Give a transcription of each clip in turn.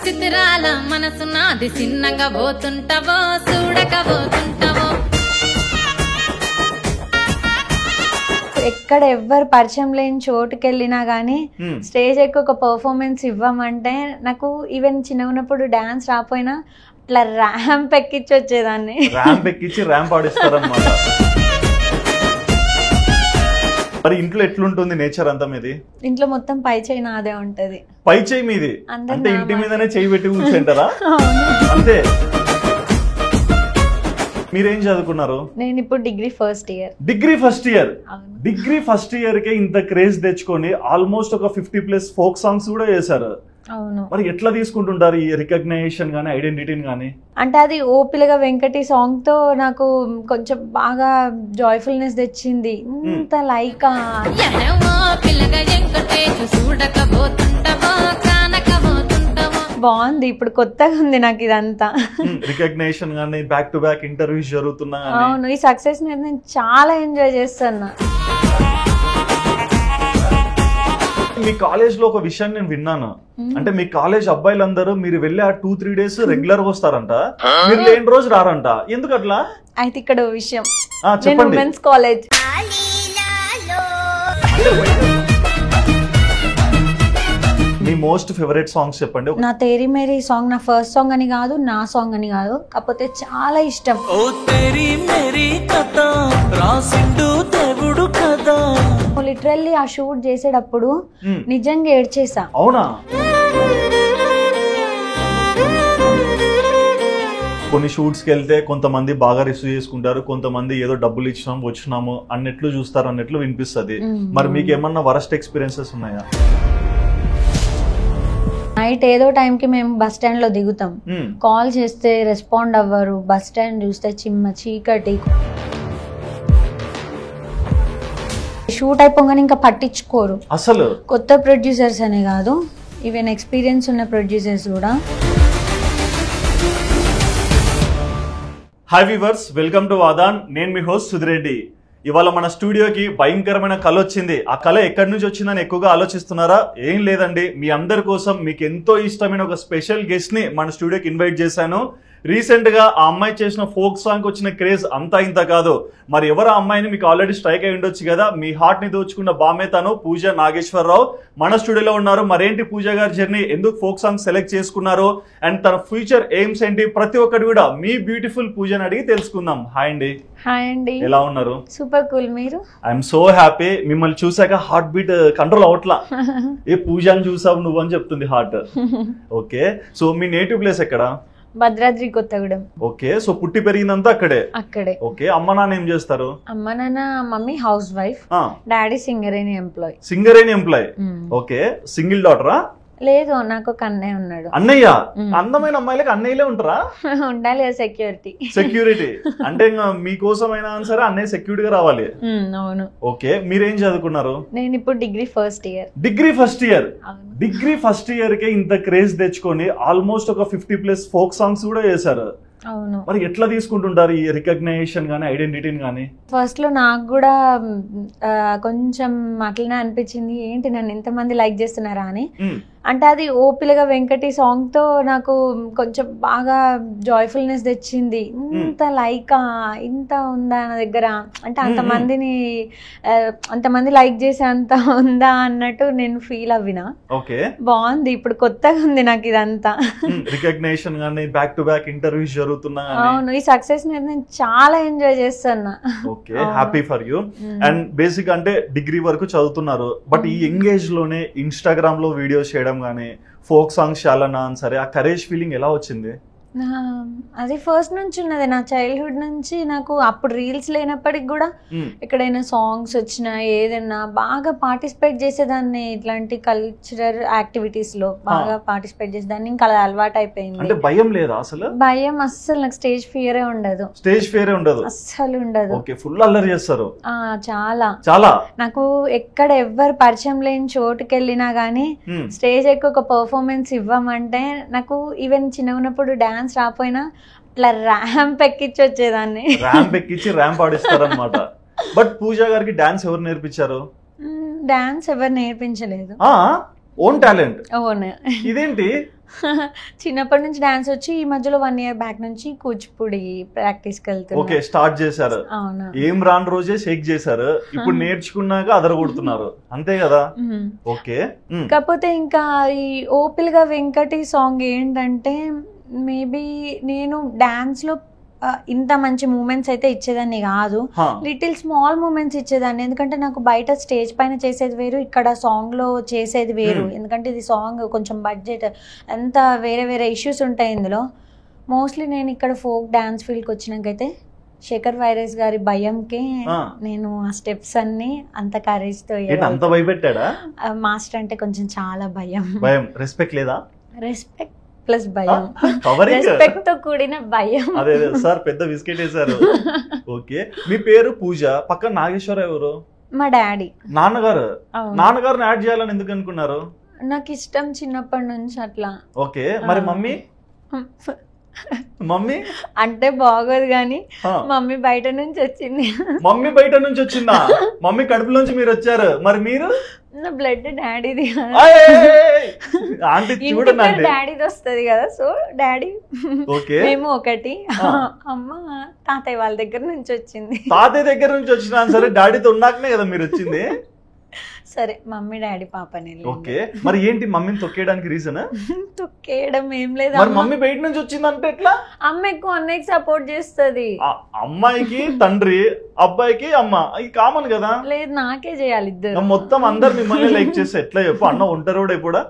చిత్రాల మనసు నాది చిన్నగా పోతుంటావో చూడకపోతుంటావో ఎక్కడ ఎవ్వరు పరిచయం లేని చోటుకి వెళ్ళినా గానీ స్టేజ్ ఎక్కి ఒక పర్ఫార్మెన్స్ ఇవ్వమంటే నాకు ఈవెన్ చిన్న ఉన్నప్పుడు డాన్స్ రాపోయినా ఇట్లా ర్యాంప్ ఎక్కించి వచ్చేదాన్ని. ర్యాంప్ ఎక్కించి ర్యాంప్ ఆడిస్తారన్నమాట. మరి ఇంట్లో ఎట్లుంటుంది నేచర్ అంతా మీది? ఇంట్లో మొత్తం పై చేయి నాదే ఉంటది. పై చేయి మీది అంటే ఇంటి మీదనే చేయి పెట్టి కూర్చుంటారా? అంతే. మీరేం చదువుకున్నారు? నేను ఇప్పుడు degree first year. Degree first year. Degree first year కే ఇంత క్రేజ్ తెచ్చుకొని ఆల్మోస్ట్ ఒక 50+ ఫోక్ సాంగ్స్ కూడా చేశారు. అవును. మరి ఎట్లా తీసుకుంటుంటారు ఈ రికగ్నైజేషన్ గానీ ఐడెంటిటీని గానీ? అంటే అది ఓ పిల్లగా వెంకటి సాంగ్ తో నాకు కొంచెం బాగా జాయ్ఫుల్నెస్ తెచ్చింది. ఇంత లైక్ బాగుంది. ఇప్పుడు కొత్తగా ఉంది నాకు ఇదంతా. రికగ్నైజేషన్ గానీ బ్యాక్ టు బ్యాక్ ఇంటర్వ్యూస్ జరుగుతున్నా. అవును. ఈ సక్సెస్ నేను చాలా ఎంజాయ్ చేస్తున్నా. మీ కాలేజ్ లో ఒక విషయం నేను విన్నాను. అంటే మీ కాలేజ్ అబ్బాయిలందరూ మీరు వెళ్ళి ఆ 2-3 డేస్ రెగ్యులర్ గా వస్తారంట, మీరు లేని రోజు రారంట. ఎందుకు అట్లా? అయితే ఇక్కడ విషయం, చెప్పండి. Women's college. మీ మోస్ట్ ఫేవరెట్ సాంగ్స్ చెప్పండి. నా తేరీ మేరీ సాంగ్ నా ఫస్ట్ సాంగ్ అని కాదు, నా సాంగ్ అని కాదు, కాకపోతే చాలా ఇష్టం. లిటరల్లీ ఆ షూట్ చేసేటప్పుడు నిజంగా ఏడ్చేసా. అవునా? కొన్ని షూట్స్కి వెళ్తే కొంతమంది బాగా రిసీవ్ చేసుకుంటారు, కొంతమంది ఏదో డబ్బులు ఇచ్చినాం వచ్చినాము అన్నట్లు చూస్తారు అన్నట్లు వినిపిస్తుంది. మరి మీకు ఏమన్నా వరస్ట్ ఎక్స్పీరియన్సెస్ ఉన్నాయా? నైట్ ఏదో టైంకి మేము బస్ స్టాండ్ లో దిగుతాం, కాల్ చేస్తే రెస్పాండ్ అవ్వరు, బస్ స్టాండ్ చూస్తే చిమ్మ చీకటి, షూట్ అయిపోగానే ఇంకా పట్టించుకోరు అసలు. కొత్త ప్రొడ్యూసర్స్ అనే కాదు, ఈవెన్ ఎక్స్పీరియన్స్ ఉన్న ప్రొడ్యూసర్స్ కూడా. Hi viewers, welcome to Aadhan. నేను మీ హోస్ట్ సుధిరెడ్డి. ఇవాళ మన స్టూడియోకి భయంకరమైన కళ వచ్చింది. ఆ కళ ఎక్కడి నుంచి వచ్చిందని ఎక్కువగా ఆలోచిస్తున్నారా? ఏం లేదండి, మీ అందరి కోసం మీకు ఎంతో ఇష్టమైన ఒక స్పెషల్ గెస్ట్ ని మన స్టూడియోకి ఇన్వైట్ చేశాను. రీసెంట్ గా ఆ అమ్మాయి చేసిన ఫోక్ సాంగ్ వచ్చిన క్రేజ్ అంతా ఇంత కాదు. మరి ఎవరు ఆ అమ్మాయిని మీకు ఆల్రెడీ స్ట్రైక్ అయి ఉండొచ్చు కదా. మీ హార్ట్ ని దోచుకున్న బామే తను, పూజ నాగేశ్వరరావు మన స్టూడియోలో ఉన్నారు. మరేంటి పూజ గారి జర్నీ, ఎందుకు ఫోక్ సాంగ్ సెలెక్ట్ చేసుకున్నారు, అండ్ తన ఫ్యూచర్ ఎయిమ్స్ ఏంటి, ప్రతి ఒక్కటి కూడా మీ బ్యూటిఫుల్ పూజని అడిగి తెలుసుకుందాం. హాయ్ అండి. హాయ్ అండి. ఎలా ఉన్నారు? Super cool. మీరు? I'm so happy. మిమ్మల్ని చూసాక హార్ట్ బీట్ కంట్రోల్ అవట్లా. ఏ పూజని చూసావు నువ్వు అని చెప్తుంది హార్ట్. ఓకే, సో మీ నేటివ్ ప్లేస్ ఎక్కడ? భద్రాద్రి కొత్తగూడెం. ఓకే, సో పుట్టి పెరిగిందంతా అక్కడే? అక్కడే. ఓకే, అమ్మ నాన్న ఏం చేస్తారు? అమ్మ నాన్న, mummy house wife, daddy Singareni employee. Singareni employee. Okay, single డాటరా? లేదు, నాకు ఒక అన్నయ్య ఉన్నాడు. అన్నయ్య? అందమైన అమ్మాయిలకి అన్నయ్యలే ఉంటారా? ఉండాలి, సెక్యూరిటీ. సెక్యూరిటీ అంటే మీకోసమైనా సరే అన్నయ్య సెక్యూరిటీగా రావాలి. అవును. ఓకే, మీరేం చదువుకున్నారు? నేను ఇప్పుడు degree first year. Degree first year. Degree first year కే ఇంత క్రేజ్ తెచ్చుకొని ఆల్మోస్ట్ ఒక 50+ ఫోక్ సాంగ్స్ కూడా చేశారు. అవును. మరి ఎట్లా తీసుకుంటుంటారు ఈ రికగ్నైజేషన్ గానీ ఐడెంటిటీని గానీ? ఫస్ట్ లో నాకు కూడా కొంచెం అట్లనే అనిపించింది, ఏంటి నన్ను ఎంతమంది లైక్ చేస్తున్నారా అని. అంటే అది ఓ పిల్లగా వెంకటి సాంగ్ తో నాకు కొంచెం బాగా జాయ్ఫుల్నెస్ తెచ్చింది. ఇంత లైక్ ఇంత ఉందా నా దగ్గర, అంటే అంతమంది లైక్ చేసే అంత ఉందా అన్నట్టు నేను ఫీల్ అవ్వినా. ఓకే, బాగుంది. ఇప్పుడు కొత్తగా ఉంది నాకు ఇదంతా. రికగ్నైజేషన్ గానీ బ్యాక్ టు బ్యాక్ ఇంటర్వ్యూస్ జరుగుతున్నా. అవును. ఈ సక్సెస్ నేను చాలా ఎంజాయ్ చేస్తున్నా. Okay, happy for you. And basic అంటే డిగ్రీ వరకు చదువుతున్నారు, బట్ ఈ యంగ్ ఏజ్ లోనే ఇన్స్టాగ్రామ్ లో వీడియోస్ చేయడం గానీ ఫోక్ సాంగ్స్ చాలా సరే, ఆ కరేజ్ ఫీలింగ్ ఎలా వచ్చింది? అది ఫస్ట్ నుంచి ఉన్నది, నా చైల్డ్హుడ్ నుంచి. నాకు అప్పుడు రీల్స్ లేనప్పటికి కూడా ఎక్కడైనా సాంగ్స్ వచ్చినా ఏదైనా బాగా పార్టిసిపేట్ చేసేదాన్ని. ఇట్లాంటి కల్చరల్ యాక్టివిటీస్ లో బాగా పార్టిసిపేట్ చేసేదాన్ని. ఇంకా అది అలవాటు అయిపోయింది. అంటే భయం లేదా అసలు? భయం అస్సలు, నాకు స్టేజ్ ఫియరే ఉండదు. స్టేజ్ ఫియరే ఉండదు అస్సలు ఉండదు. ఓకే, ఫుల్ అల్లరి చేస్తారు. చాలా చాలా. నాకు ఎక్కడ ఎవ్వరు పరిచయం లేని చోటుకి వెళ్ళినా గానీ స్టేజ్ ఎక్కి ఒక పర్ఫార్మెన్స్ ఇవ్వమంటే నాకు ఈవెన్ చిన్న ఉన్నప్పుడు డాన్స్ రాపోయినా ఇట్లా ర్యాంప్ ఎక్కించి వచ్చేదాన్ని. ర్యాంప్ ఎక్కించి ర్యాంప్ ఆడిస్తారన్నమాట. బట్ పూజ గారికి డాన్స్ ఎవరు నేర్పించారు? డాన్స్ ఎవరు నేర్పించలేదు. Own talent own. ఇదేంటి? చిన్నప్పటి నుంచి డాన్స్ వచ్చి ఈ మధ్యలో 1 year బ్యాక్ నుంచి కూచిపూడి ప్రాక్టీస్కి వెళ్తున్నా. ఓకే, స్టార్ట్ చేశారు. అవును. ఏం రాని రోజే షేక్ చేశారు, ఇప్పుడు నేర్చుకున్నాక అదరగొడుతున్నారు, అంతే కదా? ఓకే. కాకపోతే ఇంకా ఈ ఓపిల్గా వెంకటి సాంగ్ ఏంటంటే మేబీ నేను డాన్స్ లో ఇంత మంచి మూమెంట్స్ అయితే ఇచ్చేదాన్ని కాదు, లిటిల్ స్మాల్ మూమెంట్స్ ఇచ్చేదాన్ని. ఎందుకంటే నాకు బయట స్టేజ్ పైన చేసేది వేరు, ఇక్కడ సాంగ్ లో చేసేది వేరు. ఎందుకంటే ఇది సాంగ్ కొంచెం బడ్జెట్ అంత వేరే వేరే ఇష్యూస్ ఉంటాయి ఇందులో. మోస్ట్లీ నేను ఇక్కడ ఫోక్ డాన్స్ ఫీల్డ్కి వచ్చినాకైతే శేఖర్ వైరస్ గారి భయంకి నేను ఆ స్టెప్స్ అన్ని అంత కరేజ్ తో. అంత భయపెట్టాడా మాస్టర్ అంటే కొంచెం చాలా భయం. రెస్పెక్ట్ లేదా? రెస్పెక్ట్ ప్లస్ భయం, రెస్పెక్ట్ తో కూడిన భయం. అదే సార్ పెద్ద బిస్కెట్ వేసారు. ఓకే, మీ పేరు పూజ, పక్కన నాగేశ్వర ఎవరు? మా డాడీ. నాన్నగారు? నాన్నగారిని యాడ్ చేయాలని ఎందుకు అనుకున్నారు? నాకు ఇష్టం చిన్నప్పటి నుంచి అట్లా. ఓకే, మరి మమ్మీ? మమ్మీ అంటే బాగోదు కానీ మమ్మీ బయట నుంచి వచ్చింది. మమ్మీ బయట నుంచి వచ్చిందా? మమ్మీ కడుపులోంచి మీరు వచ్చారు, మరి మీరు? నా బ్లడ్ డాడీది, డాడీది వస్తుంది కదా, సో డాడీ మేము ఒకటి. అమ్మ తాతయ్య వాళ్ళ దగ్గర నుంచి వచ్చింది. తాతయ్య దగ్గర నుంచి వచ్చినా సరే డాడీతో ఉన్నాకనే కదా మీరు వచ్చింది. సరే మమ్మీ డాడీ పాపని. ఓకే, మరి ఏంటి మమ్మీని తొక్కేయడానికి రీజన్? తొక్కేయడం ఏం లేదు, మమ్మీ బయట నుంచి వచ్చిందంటే ఎట్లా? అమ్మ ఎక్కువ అన్నయ్యకి సపోర్ట్ చేస్తుంది. అమ్మాయికి తండ్రి, అబ్బాయికి అమ్మ, ఇది కామన్ కదా. లేదు నాకే చేయాలి ఇద్దరు. మొత్తం అందరు మిమ్మల్ని లైక్ చేస్తే ఎట్లా చెప్పు? అన్న ఉంటారు కూడా.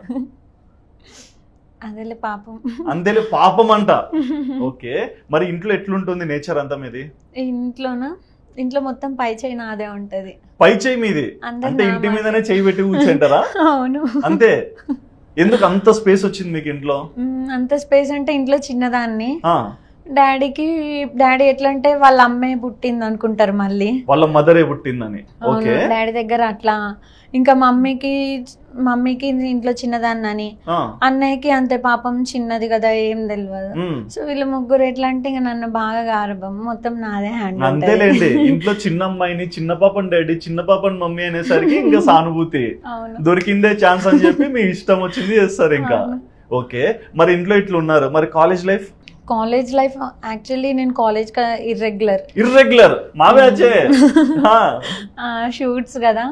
అదేలే పాపం. అంతేలే పాపం అంట. ఓకే, మరి ఇంట్లో ఎట్లుంటుంది నేచర్ అంతా మీది? ఇంట్లోనా? ఇంట్లో మొత్తం పై చేయి నాదే ఉంటది. పై చేయి మీది అంటే ఇంటి మీదనే చేయి పెట్టి కూర్చుంటారా? అవును అంతే. ఎందుకు అంత స్పేస్ వచ్చింది మీకు ఇంట్లో? అంత స్పేస్ అంటే ఇంట్లో చిన్నదాన్ని. డాడీ ఎట్లా అంటే వాళ్ళ అమ్మే పుట్టింది అనుకుంటారు, మళ్ళీ వాళ్ళ మదరే పుట్టిందని. డాడీ దగ్గర అట్లా. ఇంకా మమ్మీకి ఇంట్లో చిన్నదాన్నని, అన్నయ్యకి అంతే పాపం చిన్నది కదా ఏం తెలియదు. సో వీళ్ళు ముగ్గురు ఎట్లా అంటే ఇంకా నన్ను బాగా గారభం, మొత్తం నాదే హ్యాండ్. అంతేలేండి, ఇంట్లో చిన్న అమ్మాయిని చిన్న పాపని డాడీ, చిన్న పాపని మమ్మీ అనేసరికి ఇంకా సానుభూతి దొరికిందే ఛాన్స్ అని చెప్పి మీ ఇష్టం వచ్చింది చేస్తారు ఇంకా. ఓకే, మరి ఇంట్లో ఇట్లా ఉన్నారు, మరి college life? College life actually నేను కాలేజ్ ఇర్రెగ్యులర్ మా బ్యాచే. షూట్స్ కదా,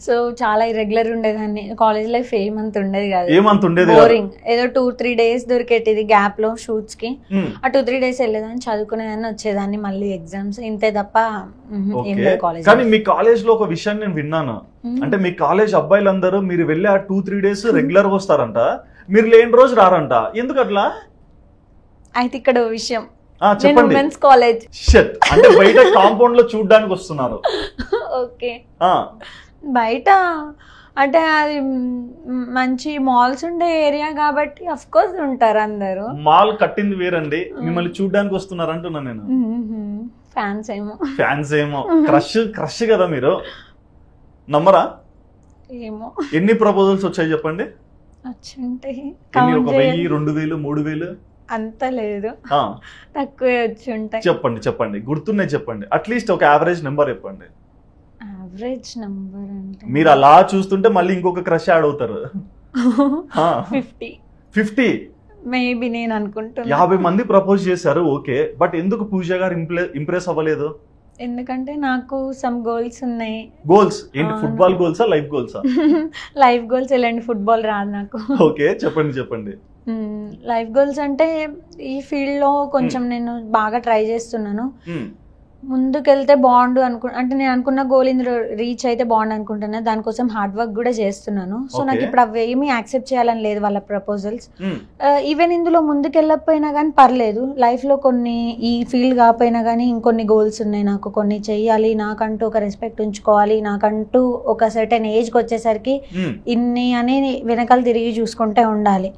సో చాలా ఇర్రెగ్యులర్ ఉండేదాన్ని. కాలేజ్ లైఫ్ ఏమంత ఉండేది కాదు, బోరింగ్. ఏదో 2-3 days దొరికేటిది గ్యాప్ లో షూట్స్ కి. ఆ 2-3 days వెళ్ళేదాన్ని, చదువుకునేదాన్ని, వచ్చేదాన్ని, మళ్ళీ ఎగ్జామ్స్, ఇంతే తప్ప ఏం లేదు కాలేజ్. కానీ మీ కాలేజ్ లో ఒక విషయాన్ని నేను విన్నాను, అంటే మీ కాలేజ్ అబ్బాయిలందరూ మీరు వెళ్ళి ఆ 2-3 days రెగ్యులర్ గా వస్తారంట, మీరు లేని రోజు రారంట. ఎందుకు అట్లా? అయితే ఇక్కడ విషయం, ఉమెన్స్ కాలేజ్ అంటే బయట కాంపౌండ్ లో చూడడానికి వస్తున్నారు. ఓకే, బయట అంటే అది మంచి మాల్స్ ఉండే ఏరియా కాబట్టి అఫ్ కోర్స్ ఉంటారు అందరూ. మాల్ కట్టింది వేరండి, మిమ్మల్ని చూడడానికి వస్తున్నారు అంటున్నా నేను. ఫ్యాన్స్ ఏమో క్రష్ కదా మీరు, నమ్మరా? ఏమో. ఎన్ని ప్రపోజల్స్ వచ్చాయి చెప్పండి? వచ్చుంటాయి 1000, 2000, 3000 అంత లేదు, తక్కువే వచ్చి ఉంటాయి. చెప్పండి గుర్తున్నాయి చెప్పండి, అట్లీస్ట్ ఒక యావరేజ్ నెంబర్ చెప్పండి. యావరేజ్ నెంబర్ అంటే మీరు అలా చూస్తుంటే మళ్ళీ ఇంకొక క్రష్ యాడ్ అవుతారు. 50 మేబీ నేను అనుకుంటున్నా. 50 మంది ప్రపోజ్ చేశారు, ఓకే, బట్ ఎందుకు పూజ గారు ఇంప్రెస్ అవ్వలేదు? ఎందుకంటే నాకు సమ్ గోల్స్ ఉన్నాయి. గోల్స్ ఏంటి? ఫుట్బాల్ గోల్సా, లైఫ్ గోల్సా? లైఫ్ గోల్స్ ఎలాంటి, ఫుట్బాల్ రాదు నాకు. ఓకే, చెప్పండి. లైఫ్ గోల్స్ అంటే ఈ ఫీల్డ్ లో కొంచెం నేను బాగా ట్రై చేస్తున్నాను. ముందుకెళ్తే బాగుండు అంటే నేను అనుకున్న గోల్ ఇందులో రీచ్ అయితే బాగుండు అనుకుంటున్నా. దానికోసం హార్డ్ వర్క్ కూడా చేస్తున్నాను. సో నాకు ఇప్పుడు అవి ఏమీ యాక్సెప్ట్ చేయాలని లేదు వాళ్ళ ప్రపోజల్స్. ఈవెన్ ఇందులో ముందుకెళ్ళకపోయినా కానీ పర్లేదు, లైఫ్ లో కొన్ని ఈ ఫీల్డ్ కాకపోయినా కానీ ఇంకొన్ని గోల్స్ ఉన్నాయి నాకు. కొన్ని చెయ్యాలి, నాకంటూ ఒక రెస్పెక్ట్ ఉంచుకోవాలి, నాకంటూ ఒక సర్టెన్ ఏజ్కి వచ్చేసరికి ఇన్ని అని వెనకాల తిరిగి చూసుకుంటే ఉండాలి.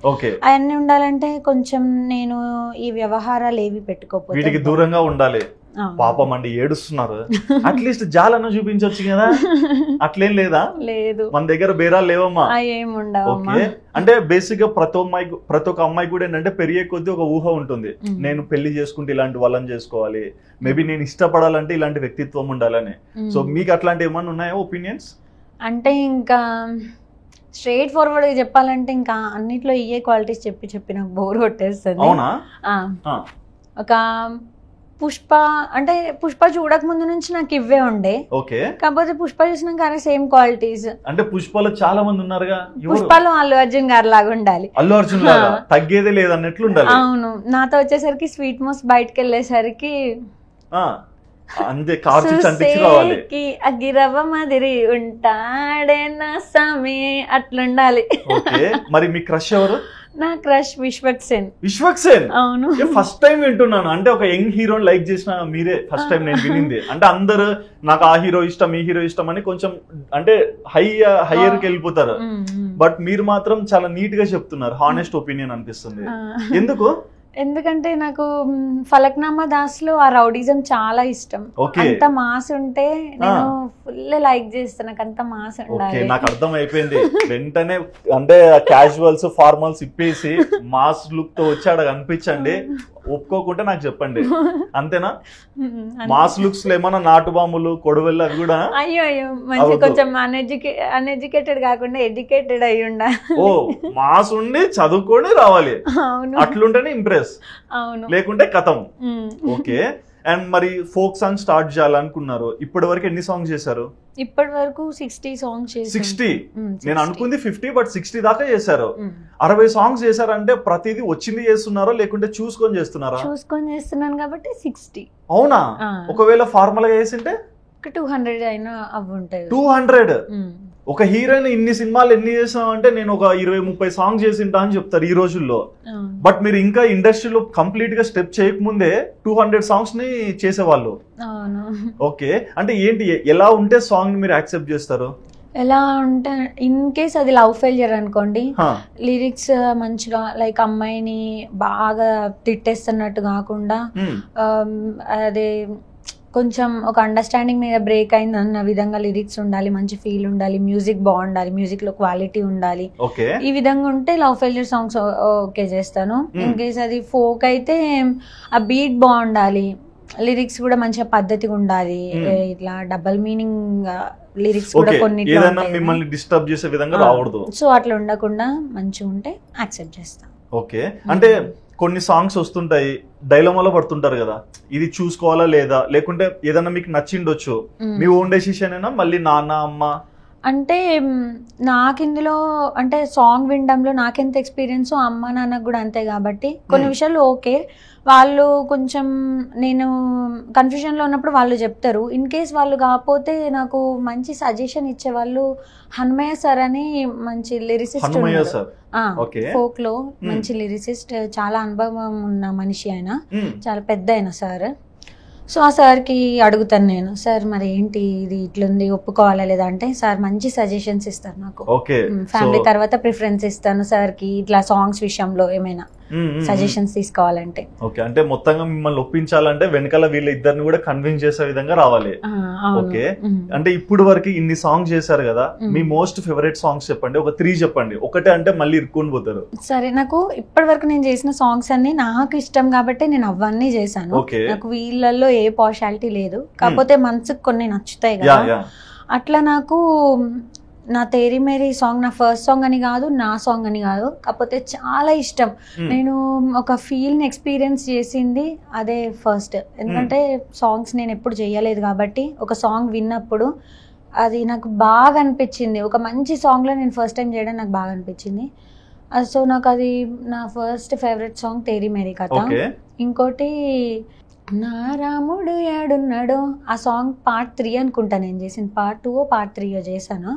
అవన్నీ ఉండాలంటే కొంచెం నేను ఈ వ్యవహారాలు ఏవి పెట్టుకోకపోతే దూరంగా ఉండాలి. పాపం అండి ఏడుస్తున్నారు, అట్లీస్ట్ జాలను చూపించవచ్చు కదా, అట్లేం లేదా? లేదు, మన దగ్గర బేరాలు లేవమ్మా. ఓకే, అంటే బేసిక్ గా ప్రతి ఒక్క అమ్మాయి కూడా ఏంటంటే పెరిగే కొద్దీ ఒక ఊహ ఉంటుంది, నేను పెళ్లి చేసుకుంటే ఇలాంటి వాళ్ళని చేసుకోవాలి, మేబీ నేను ఇష్టపడాలంటే ఇలాంటి వ్యక్తిత్వం ఉండాలని. సో మీకు అట్లాంటి ఏమన్నా ఉన్నాయా ఒపీనియన్స్? అంటే ఇంకా స్ట్రైట్ ఫార్వర్డ్ గా చెప్పాలంటే ఇంకా అన్నిట్లో ఇయే క్వాలిటీస్ చెప్పి నాకు బోర్ కొట్టేస్తుంది. అవునా? ఒక పుష్ప అంటే పుష్ప చూడక ముందు నుంచి నాకు ఇవే ఉండే. ఓకే. కాకపోతే పుష్ప చూసినాక అరే సేమ్ క్వాలిటీస్. అంటే పుష్పలో చాలా మంది ఉన్నారుగా. పుష్పలో అల్లు అర్జున్ గారు లాగా ఉండాలి. అల్లు అర్జున్ లాగా తగ్గేదే లేదన్నట్లు ఉండాలి. అవును. నాతో వచ్చేసరికి స్వీట్ మోస్ట్ బయటకు వెళ్ళేసరికి అంతే కార్చిక్స్ అంటించి రావాలి. అగిరవ్వ మాదిరి ఉంటాడే నా సామి అట్లుండాలి. ఓకే. మరి మీ క్రష్ ఎవరు? నా క్రష్ విశ్వక్సేన్. విశ్వక్సేన్? అవును. ఫస్ట్ టైం వింటున్నాను. అంటే ఒక యంగ్ హీరోని లైక్ చేసిన మీరే ఫస్ట్ టైం నేను వినింది. అంటే అందరు నాకు ఆ హీరో ఇష్టం ఈ హీరో ఇష్టం అని కొంచెం అంటే హైయర్ కి వెళ్ళిపోతారు. బట్ మీరు మాత్రం చాలా నీట్ గా చెప్తున్నారు. హానెస్ట్ ఒపీనియన్ అనిపిస్తుంది. ఎందుకు? ఎందుకంటే నాకు ఫలక్నామా దాస్ లో ఆ రౌడిజం చాలా ఇష్టం. అంత మాస్ ఉంటే నేను ఫుల్ లైక్ చేస్తాను. నాకు అంత మాస్ ఉండాలి. నాకు అర్థం అయిపోయింది. వెంటనే అంటే క్యాజువల్స్ ఫార్మల్స్ ఇప్పేసి మాస్ లుక్ తో వచ్చాడు కనిపించండి. ఒప్పుకోకుంటే నాకు చెప్పండి. అంతేనా? మాస్ లుక్స్ లో ఏమన్నా నాటు బాంబులు కొడవెళ్ళు అవి కూడా? అయ్యో మంచి కొంచెం అన్ఎడ్యుకేటెడ్ కాకుండా ఎడ్యుకేటెడ్ అయి ఉండాలి. ఓ మాస్ ఉండి చదువుకొని రావాలి. అట్లుంటేనే ఇంప్రెస్. అవును. లేకుంటే కథం. ఓకే. అండ్ మరి ఫోక్ సాంగ్ స్టార్ట్ చేయాలనుకున్నారు. ఇప్పటి వరకు ఎన్ని సాంగ్స్ చేశారు? ఇప్పటి వరకు 60 సాంగ్స్ చేశాను. 60? నేను అనుకుంది 50, బట్ 60 దాకా చేశారు. 60 సాంగ్స్ చేశారంటే ప్రతిదీ వచ్చింది చేస్తున్నారో లేకుంటే చూసుకొని చేస్తున్నారా? చూసుకొని చేస్తున్నాను కాబట్టి 60. అవునా? ఒకవేళ ఫార్మల్ గా చేసింటే 200 అయినా అవి ఉంటాయి. 200? ఒక హీరోయిన్ ఇన్ని సినిమాలు ఎన్ని చేసామంటే నేను ఒక 20-30 సాంగ్స్ చేసింటా అని చెప్తారు ఈ రోజుల్లో. బట్ మీరు ఇంకా ఇండస్ట్రీలో కంప్లీట్ గా స్టెప్ చేయకముందే 200 సాంగ్స్ ని చేసేవాళ్ళు. ఓకే. అంటే ఏంటి, ఎలా ఉంటే సాంగ్ ని మీరు యాక్సెప్ట్ చేస్తారు? ఎలా అంటే ఇన్ కేస్ అది లవ్ ఫెయిలియర్ అనుకోండి, లిరిక్స్ మంచిగా లైక్ అమ్మాయిని బాగా తిట్టేస్తున్నట్టు కాకుండా అదే కొంచెం ఒక అండర్స్టాండింగ్ మీద బ్రేక్ అయింది అన్న విధంగా లిరిక్స్ ఉండాలి, మంచి ఫీల్ ఉండాలి, మ్యూజిక్ బాగుండాలి, మ్యూజిక్ లో క్వాలిటీ ఉండాలి. ఈ విధంగా ఉంటే లవ్ ఫెయిలియర్ సాంగ్స్ ఓకే చేస్తాను. ఇన్ కేస్ అది ఫోక్ అయితే ఆ బీట్ బాగుండాలి, లిరిక్స్ కూడా మంచిగా పద్ధతిగా ఉండాలి. ఇట్లా డబల్ మీనింగ్ లిరిక్స్ కూడా కొన్ని మిమ్మల్ని డిస్టర్బ్ చేసే విధంగా రావద్దు. సో అట్లా ఉండకుండా మంచిగా ఉంటే యాక్సెప్ట్ చేస్తాను. ఓకే. అంటే కొన్ని సాంగ్స్ వస్తుంటాయి, డైలమాలో పడుతుంటారు కదా, ఇది చూసుకోవాలా లేదా, లేకుంటే ఏదన్నా మీకు నచ్చిండొచ్చు, మీ ఓన్ డెసిషన్ అయినా మళ్ళీ నాన్న అమ్మ అంటే నాకు ఇందులో అంటే సాంగ్ వినడంలో నాకెంత ఎక్స్పీరియన్స్ అమ్మ నాన్నకు కూడా అంతే కాబట్టి కొన్ని విషయాలు ఓకే, వాళ్ళు కొంచెం నేను కన్ఫ్యూజన్లో ఉన్నప్పుడు వాళ్ళు చెప్తారు. ఇన్ కేస్ వాళ్ళు కాకపోతే నాకు మంచి సజెషన్ ఇచ్చే వాళ్ళు హనుమయ్య సార్ అని మంచి లిరిసిస్ట్ ఫోక్ లో మంచి లిరిసిస్ట్, చాలా అనుభవం ఉన్న మనిషి ఆయన, చాలా పెద్ద ఆయన సార్. సో ఆ సార్కి అడుగుతాను నేను, సార్ మరి ఏంటి ఇది ఇట్లుంది ఒప్పుకోవాలా లేదా అంటే సార్ మంచి సజెషన్స్ ఇస్తారు నాకు. ఫ్యామిలీ తర్వాత ప్రిఫరెన్స్ ఇస్తాను సార్కి ఇట్లా సాంగ్స్ విషయంలో ఏమైనా సజెషన్స్ తీసుకోవాలంటే. ఓకే. అంటే మొత్తంగా మిమ్మల్ని ఒప్పించాలంటే వెనకాల వీళ్ళ ఇద్దరిని కూడా కన్విన్స్ చేసే విధంగా రావాలి. ఓకే. అంటే ఇప్పుడు వరకు ఇన్ని సాంగ్స్ చేశారు కదా, మీ మోస్ట్ ఫేవరెట్ సాంగ్స్ చెప్పండి, ఒక 3 చెప్పండి. ఒకటే అంటే మళ్ళీ ఇరుక్కుని పోతారు. సరే, నాకు ఇప్పటి వరకు నేను చేసిన సాంగ్స్ అన్ని నాకు ఇష్టం కాబట్టి నేను అవన్నీ చేశాను. నాకు వీళ్ళల్లో ఏ పార్షాలిటీ లేదు, కాకపోతే మనసుకు కొన్ని నచ్చుతాయి కదా. అట్లా నాకు నా తేరీ మేరీ సాంగ్ నా ఫస్ట్ సాంగ్ అని కాదు, నా సాంగ్ అని కాదు, కాకపోతే చాలా ఇష్టం. నేను ఒక ఫీల్ని ఎక్స్పీరియన్స్ చేసింది అదే ఫస్ట్. ఎందుకంటే సాంగ్స్ నేను ఎప్పుడు చేయలేదు కాబట్టి ఒక సాంగ్ విన్నప్పుడు అది నాకు బాగా అనిపించింది. ఒక మంచి సాంగ్లో నేను ఫస్ట్ టైం చేయడం నాకు బాగా అనిపించింది. సో నాకు అది నా first favourite song Theri Mary కథ. ఇంకోటి నా రాముడు ఏడున్నాడో ఆ సాంగ్ పార్ట్ 3 అనుకుంటా నేను చేసింది, పార్ట్ 2 పార్ట్ 3 చేశాను.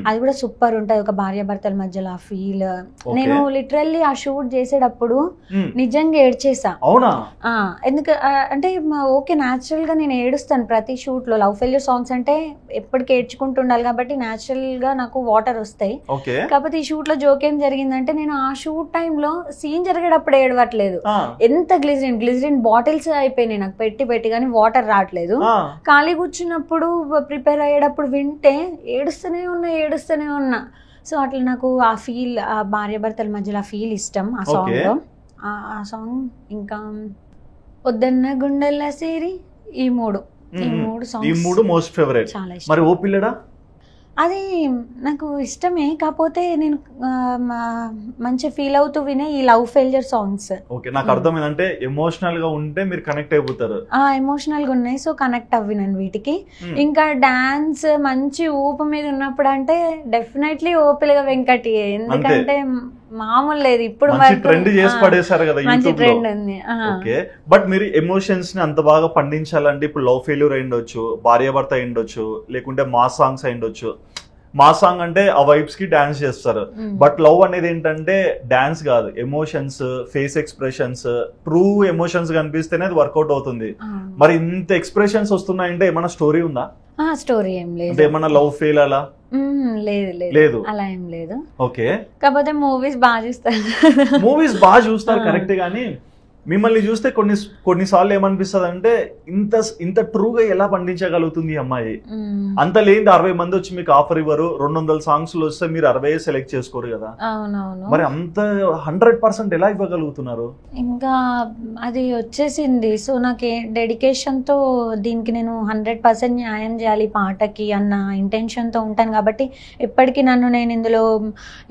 అది కూడా సూపర్ ఉంటది, ఒక భార్యాభర్తల మధ్యలో ఆ ఫీల్. నేను లిటరల్లీ ఆ షూట్ చేసేటప్పుడు నిజంగా ఏడ్చేసా. ఎందుకు అంటే ఓకే న్యాచురల్ గా నేను ఏడుస్తాను ప్రతి షూట్ లో. లవ్ ఫెయిల్యూర్ సాంగ్స్ అంటే ఎప్పటికీ ఏడ్చుకుంటుండాలి కాబట్టి న్యాచురల్ గా నాకు వాటర్ వస్తాయి. కాకపోతే ఈ షూట్ లో జోక్ ఏం జరిగిందంటే నేను ఆ షూట్ టైంలో సీన్ జరిగేటప్పుడు ఏడవట్లేదు, ఎంత గ్లిజరిన్ బాటిల్స్ అయిపోయినాయి నాకు పెట్టి కానీ వాటర్ రావట్లేదు. ఖాళీ కూర్చున్నప్పుడు ప్రిపేర్ అయ్యేటప్పుడు వింటే ఏడుస్తూనే ఉన్నా. సో అట్లా నాకు ఆ ఫీల్, ఆ భార్యాభర్తల మధ్యలో ఆ ఫీల్ ఇష్టం ఆ సాంగ్ లో. ఆ సాంగ్ ఇంకా వద్దన్న గుండెల్లా సేరి, ఈ మూడు సాంగ్స్ మోస్ట్ ఫేవరెట్. మరి ఓ పిల్లడా అది నాకు ఇష్టమే, కాకపోతే నేను మంచి ఫీల్ అవుతూ వినే ఈ లవ్ ఫెయిల్యూర్ సాంగ్స్. ఓకే, నాకు అర్థమైందంటే ఎమోషనల్ గా ఉంటే మీరు కనెక్ట్ అయిపోతారు. ఎమోషనల్ గా ఉన్నాయి, సో కనెక్ట్ అవ్వినాను వీటికి. ఇంకా డాన్స్ మంచి ఊపు మీద ఉన్నప్పుడు అంటే డెఫినెట్లీ ఓపిల్గా వెంకటి, ఎందుకంటే మామూలు లేదు. ఇప్పుడు ట్రెండ్ చేసి పడేశారు కదా మంచి యూట్యూబ్ లో. ట్రెండ్ ఉంది. ఓకే, బట్ మీరు ఎమోషన్స్ ని అంత బాగా పండించాలంటే ఇప్పుడు లవ్ ఫెయిల్యూర్ అయిండొచ్చు, భార్యాభర్త అయిండొచ్చు, లేకుంటే మాస్ సాంగ్స్ అయిండొచ్చు. మాస్ సాంగ్ అంటే ఆ వైబ్స్ కి డాన్స్ చేస్తారు, బట్ లవ్ అనేది ఏంటంటే డాన్స్ కాదు, emotions, face expressions, true emotions కనిపిస్తేనే అది వర్కౌట్ అవుతుంది. మరి ఇంత ఎక్స్ప్రెషన్స్ వస్తున్నాయంటే ఏమైనా స్టోరీ ఉందా? స్టోరీ ఏం లేదు, అంటే ఏమన్నా లవ్ ఫెయిల్ అలా? లేదు, అలా ఏం లేదు. ఓకే, కాకపోతే మూవీస్ బాగా చూస్తారు. మూవీస్ బాగా చూస్తారు కరెక్ట్, కానీ మిమ్మల్ని చూస్తే కొన్నిసార్లు ఏమనిపిస్తుంది అంటే ఇంత ట్రూగా ఎలా పండించగలుగుతుంది ఈ అమ్మాయి, అంత లేని 60 మంది వచ్చి మీకు ఆఫర్ ఇవ్వరు, 200 సాంగ్స్ వస్తే మీరు 60 సెలెక్ట్ చేసుకోరు కదా. అవునవును, మరి అంత 100% ఎలా ఇవ్వగలుగుతున్నారు? ఇంకా అది వచ్చేసింది. సో నాకు డెడికేషన్ తో దీనికి నేను 100% న్యాయం చేయాలి పాటకి అన్న ఇంటెన్షన్ తో ఉంటాను కాబట్టి ఎప్పటికీ నన్ను నేను ఇందులో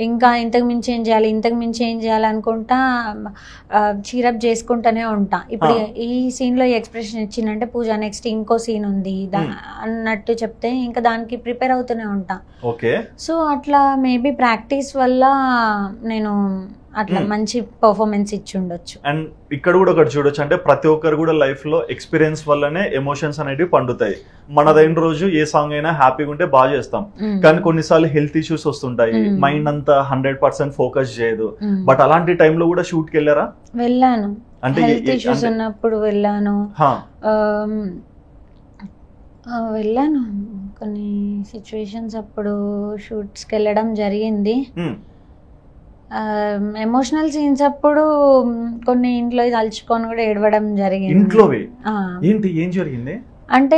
ఇంకా ఇంతకు మించి ఏం చేయాలి అనుకుంటా చీరప్ చేసుకుంటూనే ఉంటా. ఇప్పుడు ఈ సీన్ లో ఈ ఎక్స్ప్రెషన్ ఇచ్చిందంటే పూజ నెక్స్ట్ ఇంకో సీన్ ఉంది అన్నట్టు చెప్తే ఇంకా దానికి ప్రిపేర్ అవుతూనే ఉంటా. ఓకే, సో అట్లా మేబీ ప్రాక్టీస్ వల్ల నేను అట్లా మంచి పర్ఫార్మెన్స్ ఇచ్చి ఉండొచ్చు. అండ్ ఇక్కడ కూడా ఒకటి చూడొచ్చు, అంటే ప్రతి ఒక్కరు కూడా లైఫ్ లో ఎక్స్పీరియన్స్ వల్లనే ఎమోషన్స్ అనేవి పండుతాయి. మనదైన రోజు ఏ సాంగ్ అయినా హ్యాపీగా ఉంటే బాగా చేస్తాం, కానీ కొన్నిసార్లు హెల్త్ ఇష్యూస్ వస్తుంటాయి, మైండ్ అంతా 100% ఫోకస్ చేయదు. బట్ అలాంటి టైంలో కూడా షూట్ కి వెళ్ళాను, అంటే హెల్త్ ఇష్యూస్ ఉన్నప్పుడు వెళ్ళాను కొన్ని సిచ్యువేషన్స్ అప్పుడు షూట్స్కి వెళ్ళడం జరిగింది. ఎమోషనల్ సీన్స్ అప్పుడు కొన్ని ఇంట్లో తలుచుకొని కూడా ఏడవడం జరిగింది. ఏం జరిగింది అంటే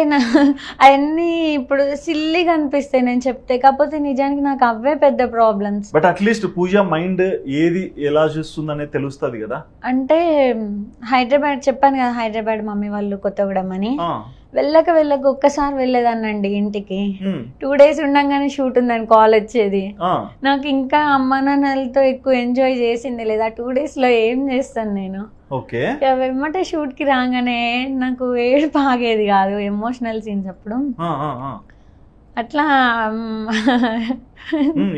అవన్నీ ఇప్పుడు సిల్లీగా అనిపిస్తాయి నేను చెప్తే, కాకపోతే నిజానికి నాకు అవే పెద్ద problems. But at least Pooja mind ఏది ఎలా చూస్తుంది అనేది తెలుస్తుంది కదా. అంటే హైదరాబాద్ చెప్పాను కదా, హైదరాబాద్ మమ్మీ వాళ్ళు కొత్తగూడెం అని, వెళ్ళక ఒక్కసారి వెళ్ళేదాన్నండి ఇంటికి. 2 days ఉండంగానే షూట్ ఉందని కాల్ వచ్చేది. నాకు ఇంకా అమ్మ నాన్నలతో ఎక్కువ ఎంజాయ్ చేసింది లేదా 2 days లో ఏం చేస్తాను నేను. ఓకే, వెమ్మటే షూట్ కి రాగానే నాకు ఏడుపు ఆగేది కాదు ఎమోషనల్ సీన్స్ అప్పుడు. అట్లా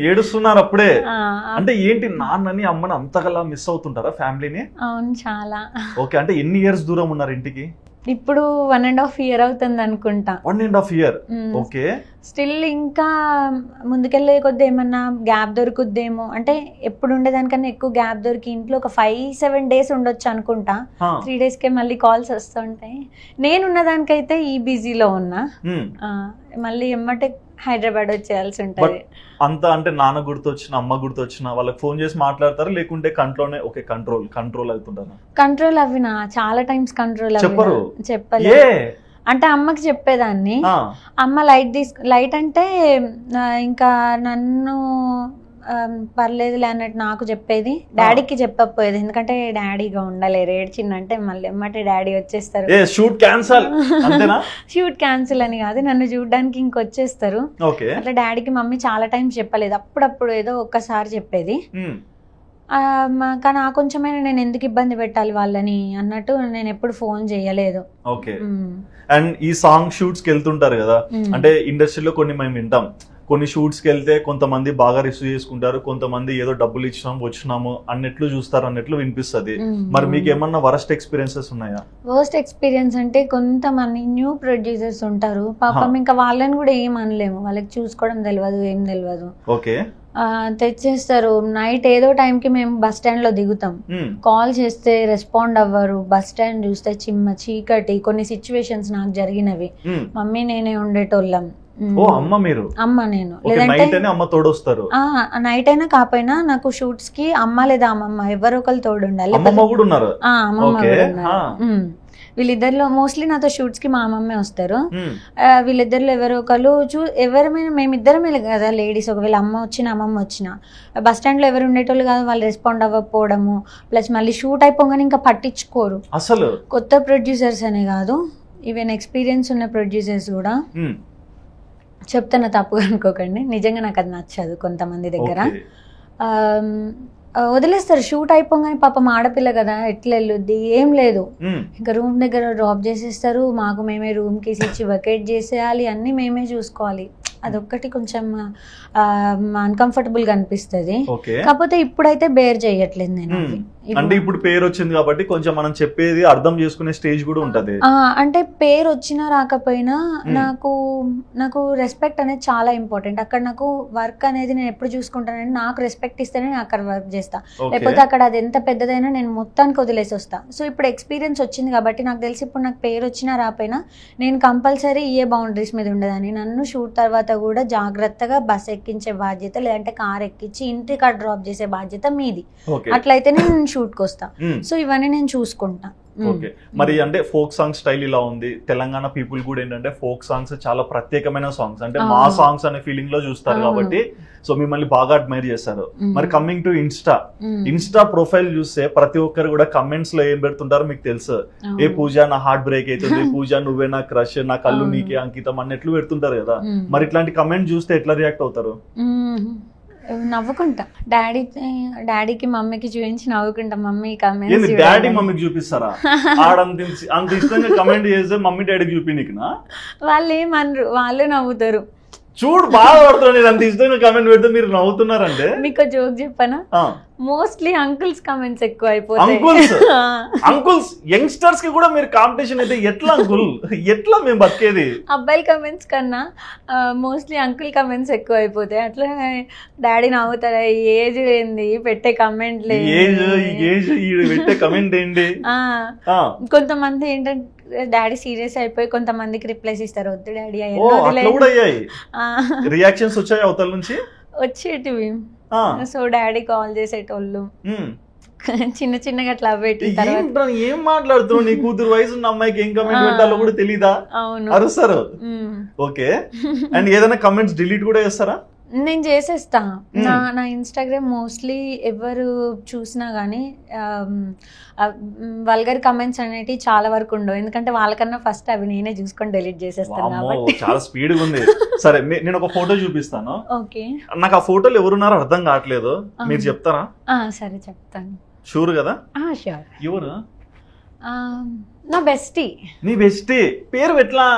ఏడుస్తున్నారు అప్పుడే. అంటే ఏంటి, నాన్నని అమ్మని అంతగలా మిస్ అవుతుంటారా ఫ్యామిలీని? అవును, చాలా. ఓకే, అంటే ఎన్ని ఇయర్స్ దూరం ఉన్నారు ఇంటికి? ఇప్పుడు 1.5 year అవుతుంది అనుకుంటా. 1.5 year. ఓకే, స్టిల్ ఇంకా ముందుకెళ్ళే కొద్ది ఏమన్నా గ్యాప్ దొరుకుద్దేమో, అంటే ఎప్పుడు ఉండేదానికన్నా ఎక్కువ గ్యాప్ దొరికి ఇంట్లో ఒక 5-7 days ఉండొచ్చు అనుకుంటా. 3 days కే మళ్ళీ కాల్స్ వస్తుంటాయి. నేనున్న దానికైతే ఈ బిజీలో ఉన్నా, మళ్ళీ ఎమ్మటే హైదరాబాద్ వచ్చేయాల్సి ఉంటుంది. అంత అంటే నాన్న గుర్తొచ్చిన, అమ్మ గుర్తొచ్చిన వాళ్ళకి ఫోన్ చేసి మాట్లాడతారు, లేకుంటే కంట్రోల్ అవుతుంటారు? కంట్రోల్ అవినా చాలా టైమ్స్ కంట్రోల్ చెప్పలే. అంటే అమ్మకి చెప్పేదాన్ని, అమ్మ లైట్ అంటే ఇంకా నన్ను పర్లేదులే అన్నట్టు నాకు చెప్పేది, డాడీకి చెప్పకపోయేది, ఎందుకంటే డాడీగా ఉండలేరు, ఏడ్చిందంటే మళ్ళీ ఎమ్మటే డాడీ వచ్చేస్తారు. షూట్ క్యాన్సిల్ అని కాదు, నన్ను చూడడానికి ఇంకొచ్చేస్తారు. అట్లా డాడీకి మమ్మీ చాలా టైం చెప్పలేదు, అప్పుడప్పుడు ఏదో ఒక్కసారి చెప్పేది. కానీ కొంచెమైనా నేను ఎందుకు ఇబ్బంది పెట్టాలి వాళ్ళని అన్నట్టు నేను ఎప్పుడు ఫోన్ చేయలేదు. ఓకే, అండ్ ఈ సాంగ్ షూట్స్ కి వెళ్తుంటారు కదా, అంటే ఇండస్ట్రీలో కొన్ని మేము వింటాం, కొన్ని షూట్స్కి వెళ్తే కొంతమంది బాగా రిసీవ్ చేసుకుంటారు, కొంతమంది ఏదో డబ్బులు వచ్చినాము అన్నట్లు చూస్తారు అన్నట్లు వినిపిస్తుంది. మరి మీకు ఏమన్నా వరస్ట్ ఎక్స్పీరియన్సెస్ ఉన్నాయా? వర్స్ట్ ఎక్స్పీరియన్స్ అంటే కొంతమంది న్యూ ప్రొడ్యూసర్స్ ఉంటారు పాపం, ఇంకా వాళ్ళని కూడా ఏం అనలేము, వాళ్ళకి చూసుకోవడం తెలియదు, ఏం తెలియదు. ఓకే, తెచ్చేస్తారు. నైట్ ఏదో టైంకి మేము బస్ స్టాండ్ లో దిగుతాం, కాల్ చేస్తే రెస్పాండ్ అవ్వరు, బస్ స్టాండ్ చూస్తే చీకటి. కొన్ని సిచ్యువేషన్స్ నాకు జరిగినవి, మమ్మీ నేనే ఉండేటోళ్ళం. అమ్మ నేను, లేదంటే నైట్ అయినా కాకపోయినా నాకు షూట్స్ కి అమ్మ లేదా అమ్మమ్మ ఎవరో ఒకరు తోడు ఉండాలి. అమ్మమ్మ కూడా ఉన్నారు. వీళ్ళిద్దరిలో మోస్ట్లీ నాతో షూట్స్ కి మా అమ్మమ్మే వస్తారు. వీళ్ళిద్దరిలో ఎవరో ఒకరు ఎవరైనా మేమిద్దరమే కదా లేడీస్, ఒకవేళ అమ్మ వచ్చిన అమ్మమ్మ వచ్చిన బస్ స్టాండ్ లో ఎవరు ఉండేటోళ్ళు కాదు, వాళ్ళు రెస్పాండ్ అవ్వకపోవడము, ప్లస్ మళ్ళీ షూట్ అయిపోగానే ఇంకా పట్టించుకోరు. అసలు కొత్త ప్రొడ్యూసర్స్ అనే కాదు, ఈవెన్ ఎక్స్పీరియన్స్ ఉన్న ప్రొడ్యూసర్స్ కూడా చెప్తున్నా తప్పుగా అనుకోకండి, నిజంగా నాకు అది నచ్చదు. కొంతమంది దగ్గర వదిలేస్తారు షూట్ అయిపోగానే, పాపం ఆడపిల్ల కదా ఎట్లా వెళ్ళొద్ది, ఏం లేదు, ఇంకా రూమ్ దగ్గర డ్రాప్ చేసేస్తారు, మాకు మేమే రూమ్ కీస్ ఇచ్చి వెకేట్ చేసేయాలి, అన్ని మేమే చూసుకోవాలి. అదొక్కటి కొంచెం అన్కంఫర్టబుల్ గా అనిపిస్తుంది. కాకపోతే ఇప్పుడైతే బేర్ చేయట్లేదు నేను. అంటే ఇప్పుడు పేరు వచ్చింది కాబట్టి కొంచెం మనం చెప్పేది అర్థం చేసుకునే స్టేజ్ కూడా ఉంటది. అంటే పేరు వచ్చినా రాకపోయినా నాకు రెస్పెక్ట్ అనేది చాలా ఇంపార్టెంట్. అక్కడ నాకు వర్క్ అనేది నేను ఎప్పుడు చూసుకుంటానంటే నాకు రెస్పెక్ట్ ఇస్తేనే నేను అక్కడ వర్క్ చేస్తా, లేకపోతే అక్కడ అది ఎంత పెద్దదైనా నేను మొత్తానికి వదిలేసి వస్తా. సో ఇప్పుడు ఎక్స్పీరియన్స్ వచ్చింది కాబట్టి నాకు తెలిసి ఇప్పుడు నాకు పేరు వచ్చినా రాపోయినా నేను కంపల్సరీ ఏ బౌండరీస్ మీద ఉండదని, నన్ను షూట్ తర్వాత కూడా జాగ్రత్తగా బస్ ఎక్కించే బాధ్యత, లేదంటే కార్ ఎక్కించి ఇంటికి డ్రాప్ చేసే బాధ్యత మీది. అట్లయితే నేను షూట్ కి వస్తా. సో ఇవన్నీ నేను చూసుకుంటా. ఓకే, మరి అంటే ఫోక్ సాంగ్ స్టైల్ ఇలా ఉంది. తెలంగాణ పీపుల్ కూడా ఏంటంటే ఫోక్ సాంగ్స్ చాలా ప్రత్యేకమైన సాంగ్స్, అంటే మా సాంగ్స్ అనే ఫీలింగ్ లో చూస్తారు కాబట్టి సో మిమ్మల్ని బాగా అడ్మైర్ చేస్తారు. మరి కమింగ్ టు ఇన్స్టా ప్రొఫైల్ చూస్తే ప్రతి ఒక్కరు కూడా కమెంట్స్ లో ఏం పెడుతుంటారో మీకు తెలుసు. ఏ పూజ నా హార్ట్ బ్రేక్ అవుతుంది, పూజ నువ్వే నా క్రష్, నా కళ్ళు నీకే అంకితం అన్నట్లు పెడుతుంటారు కదా. మరి ఇట్లాంటి కమెంట్ చూస్తే ఎట్లా రియాక్ట్ అవుతారు? నవ్వుకుంటా, డాడీకి మమ్మీకి చూపించి నవ్వుకుంటా. మమ్మీ కమెంట్స్ డాడీ మమ్మీకి చూపిస్తారా? అంత ఇష్టంగా కమెంట్ చేస్తే మమ్మీ డాడీకి చూపినికినా? వాళ్ళు ఏమనరు, వాళ్ళు నవ్వుతారు. చూడు బాగా పడుతుంది, అంత ఇష్టంగా కమెంట్ పెడితే మీరు నవ్వుతున్నారంటే. మీకు జోక్ చెప్పనా, మోస్ట్లీ అంకుల్స్ కమెంట్స్ ఎక్కువ అయిపోతాయి. అంకుల్స్ యంగ్స్టర్స్ కి కూడా మీరు కాంపిటీషన్ అయితే ఎట్లా అంకుల్, ఎట్లా మేము బతికేది? అబ్బాయిల కమెంట్స్ కన్నా మోస్ట్లీ అంకుల్ కమెంట్స్ ఎక్కువ అయిపోతాయి. అట్లా డాడీ నవ్వుతారా, ఏజ్ ఏంది పెట్టే కమెంట్ పెట్టే కమెంట్ ఏంటి? కొంతమంది ఏంటంటే డాడీ సీరియస్ అయిపోయి కొంతమందికి రిప్లైస్ ఇస్తారు, వద్దు డాడీ రియాక్షన్స్ వచ్చాయి అవతల నుంచి వచ్చేటివి. సో డాడీ కాల్ చేసేటోళ్ళు చిన్న చిన్నగా అట్లా పెట్టి ఏం మాట్లాడుతున్నావు, నీ కూతురు వయసు ఉన్న అమ్మాయికి ఏం కమెంట్ పెట్టాలో కూడా తెలీదా? అరుస్తారు. ఓకే, అండ్ ఏదైనా కమెంట్స్ డిలీట్ కూడా చేస్తారా? నేను చేసేస్తా. నా ఇన్స్టాగ్రామ్ మోస్ట్లీ ఎవరు చూసినా కానీ వల్గర్ కమెంట్స్ అనేవి చాలా వరకు ఉండవు, ఎందుకంటే వాళ్ళకన్నా ఫస్ట్ అవి నేనే చూసుకొని డిలీట్ చేసేస్తాను. చాలా స్పీడ్ ఉంది. సరే నేను ఒక ఫోటో చూపిస్తాను. ఓకే, నాకు ఆ ఫోటోలు ఎవరున్నారో అర్థం కావట్లేదు, మీరు చెప్తారా? సరే చెప్తాను. షూర్ కదా? షూర్. ఎవరు? నా బెస్టీ. నీ బెస్టీ పేరు ఎట్లా?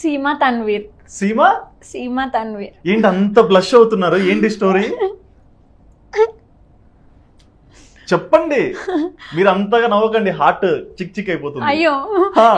సీమా తన్వీర్. సీమా తన్వీర్. ఏంటి అంత బ్లష్ అవుతున్నారు, ఏంటి స్టోరీ చెప్పండి. మీరు అంతగా నవ్వకండి, హార్ట్ చిక్ చిక్ అయిపోతుంది. అయ్యో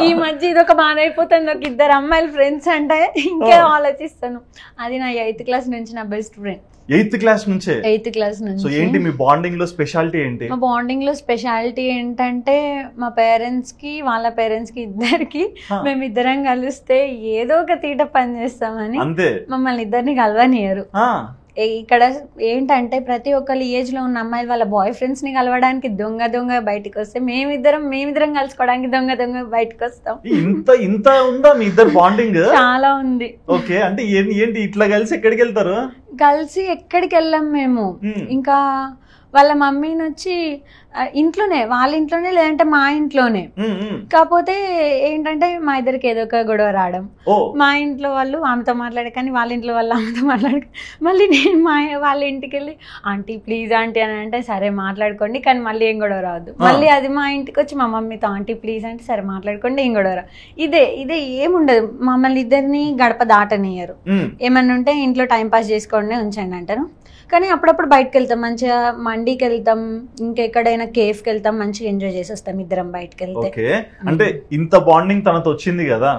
ఈ మధ్య ఇది ఒక బాధ అయిపోతుంది, ఒక ఇద్దరు అమ్మాయిలు ఫ్రెండ్స్ అంటే ఇంకే ఆలోచిస్తాను. అది నా 8th క్లాస్ నుంచి నా బెస్ట్ ఫ్రెండ్. 8th క్లాస్ నుంచే? 8th క్లాస్ నుంచి. సో ఏంటి మీ బాండింగ్ లో స్పెషాలిటీ ఏంటి? మా బాండింగ్ లో స్పెషాలిటీ ఏంటంటే మా పేరెంట్స్ కి వాళ్ళ పేరెంట్స్ కి ఇద్దరికి మేమిద్దరం కలిస్తే ఏదో ఒక తీట పని చేస్తామని అంతే, మమ్మల్ని ఇద్దరిని కలవనియరు. ఇక్కడ ఏంటంటే ప్రతి ఒక్కరి ఏజ్ లో ఉన్న అమ్మాయిలు వాళ్ళ బాయ్ ఫ్రెండ్స్ ని కలవడానికి దొంగ బయటకు వస్తే మేమిద్దరం కలుసుకోవడానికి దొంగ బయటకు వస్తాం. ఇంత ఉందా మీ ఇద్దరు బాండింగ్? చాలా ఉంది. ఓకే, అంటే ఏంటి ఇట్లా కలిసి ఎక్కడికి వెళ్తారు? కలిసి ఎక్కడికి వెళ్ళాం మేము. ఇంకా వాళ్ళ మమ్మీని వచ్చి ఇంట్లోనే, వాళ్ళ ఇంట్లోనే లేదంటే మా ఇంట్లోనే. కాకపోతే ఏంటంటే మా ఇద్దరికి ఏదో ఒక గొడవ రావడం, మా ఇంట్లో వాళ్ళు ఆమెతో మాట్లాడే కానీ వాళ్ళ ఇంట్లో వాళ్ళు ఆమెతో మాట్లాడక, మళ్ళీ నేను వాళ్ళ ఇంటికి వెళ్ళి ఆంటీ ప్లీజ్ ఆంటీ అని అంటే సరే మాట్లాడుకోండి కానీ మళ్ళీ ఏం గొడవ రావద్దు. మళ్ళీ అది మా ఇంటికి వచ్చి మా మమ్మీతో ఆంటీ ప్లీజ్ అంటే సరే మాట్లాడుకోండి, ఏం గొడవ రా. ఇదే ఏముండదు, మమ్మల్ని ఇద్దరిని గడప దాటనియరు. ఏమన్నా ఉంటే ఇంట్లో టైం పాస్ చేసుకోండి ఉంచండి అంటారు. కానీ అప్పుడప్పుడు బయటకు వెళ్తాం, మంచిగా మండీకి వెళ్తాం, ఇంకెక్కడైనా కేఫ్కి వెళ్తాం, మంచిగా ఎంజాయ్ చేసి వస్తాం ఇద్దరం బయటకు వెళ్తే. అంటే ఇంత బాండింగ్ తనతో వచ్చింది కదా,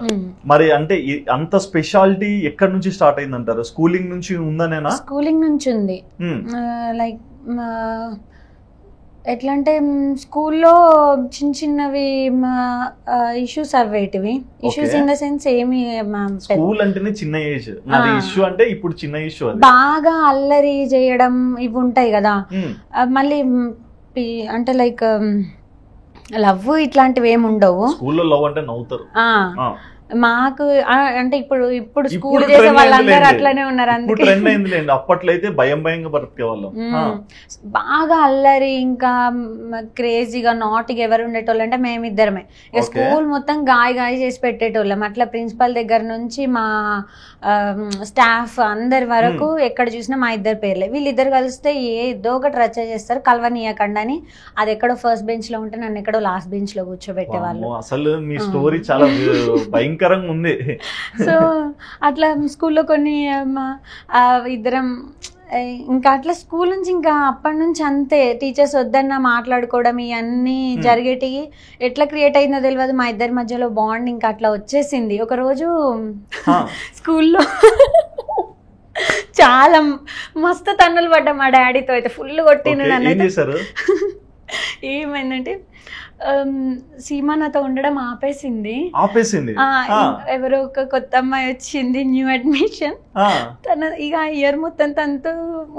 మరి అంటే అంత స్పెషాలిటీ ఎక్కడి నుంచి స్టార్ట్ అయింది అంటారు? స్కూలింగ్ నుంచి ఉందనేనా? స్కూలింగ్ నుంచి ఉంది. లైక్ ఎట్లా అంటే స్కూల్లో చిన్నవి ఇష్యూస్ అవ్వేటివి. ఇష్యూస్ ఇన్ ద సెన్స్ ఏమి, స్కూల్ అంటేనే చిన్న ఏజ్, ఇష్యూ అంటే ఇప్పుడు చిన్న ఇష్యూ, బాగా అల్లరి చేయడం ఇవి ఉంటాయి కదా. మళ్ళీ అంటే లైక్ లవ్ ఇట్లాంటివి ఏమి ఉండవు. స్కూల్లో లవ్ అంటే నవ్వుతారు. మాకు అంటే ఇప్పుడు స్కూల్ ఇప్పుడు చేసే trend వాళ్ళందరూ అయిందిలేండి. అట్లనే ఉన్నారు, ఇప్పుడు అందుకే ట్రెండ్ అయిందిలేండి. అప్పట్లో అయితే భయంగా బతికే వాళ్ళం. బాగా అల్లరి ఇంకా క్రేజీగా నాటిగా ఎవరు ఉండేటోళ్ళు అంటే మేమిద్దరమే. ఇక Okay. స్కూల్ మొత్తం గాయ చేసి పెట్టేటోళ్ళం. అట్లా ప్రిన్సిపల్ దగ్గర నుంచి మా స్టాఫ్ అందరి వరకు ఎక్కడ చూసినా మా ఇద్దరు పేర్లే. వీళ్ళిద్దరు కలిస్తే ఏదో ఒకటి రచ్చ చేస్తారు, కలవనీయకండి అని. అది ఎక్కడో ఫస్ట్ బెంచ్ లో ఉంటే నన్ను ఎక్కడో లాస్ట్ బెంచ్ లో కూర్చోబెట్టేవాళ్ళు. అసలు మీ స్టోరీ చాలా భయంకరంగా ఉంది. సో అట్లా స్కూల్లో కొన్ని ఇద్దరం ఇంకా అట్లా స్కూల్ నుంచి ఇంకా అప్పటి నుంచి అంతే. టీచర్స్ వద్దన్నా మాట్లాడుకోవడం ఇవన్నీ జరిగేటివి. ఎట్లా క్రియేట్ అయిందో తెలియదు, మా ఇద్దరి మధ్యలో బాండ్ ఇంకా అట్లా వచ్చేసింది. ఒకరోజు స్కూల్లో చాలా మస్తు తన్నులు పడ్డా మా డాడీతో, అయితే ఫుల్ కొట్టిండు నన్ను. ఏమైందంటే సీమా నాతో ఉండడం ఆపేసింది. ఎవరో ఒక కొత్త అమ్మాయి వచ్చింది, న్యూ అడ్మిషన్. తన ఇక ఇయర్ మొత్తం తనతో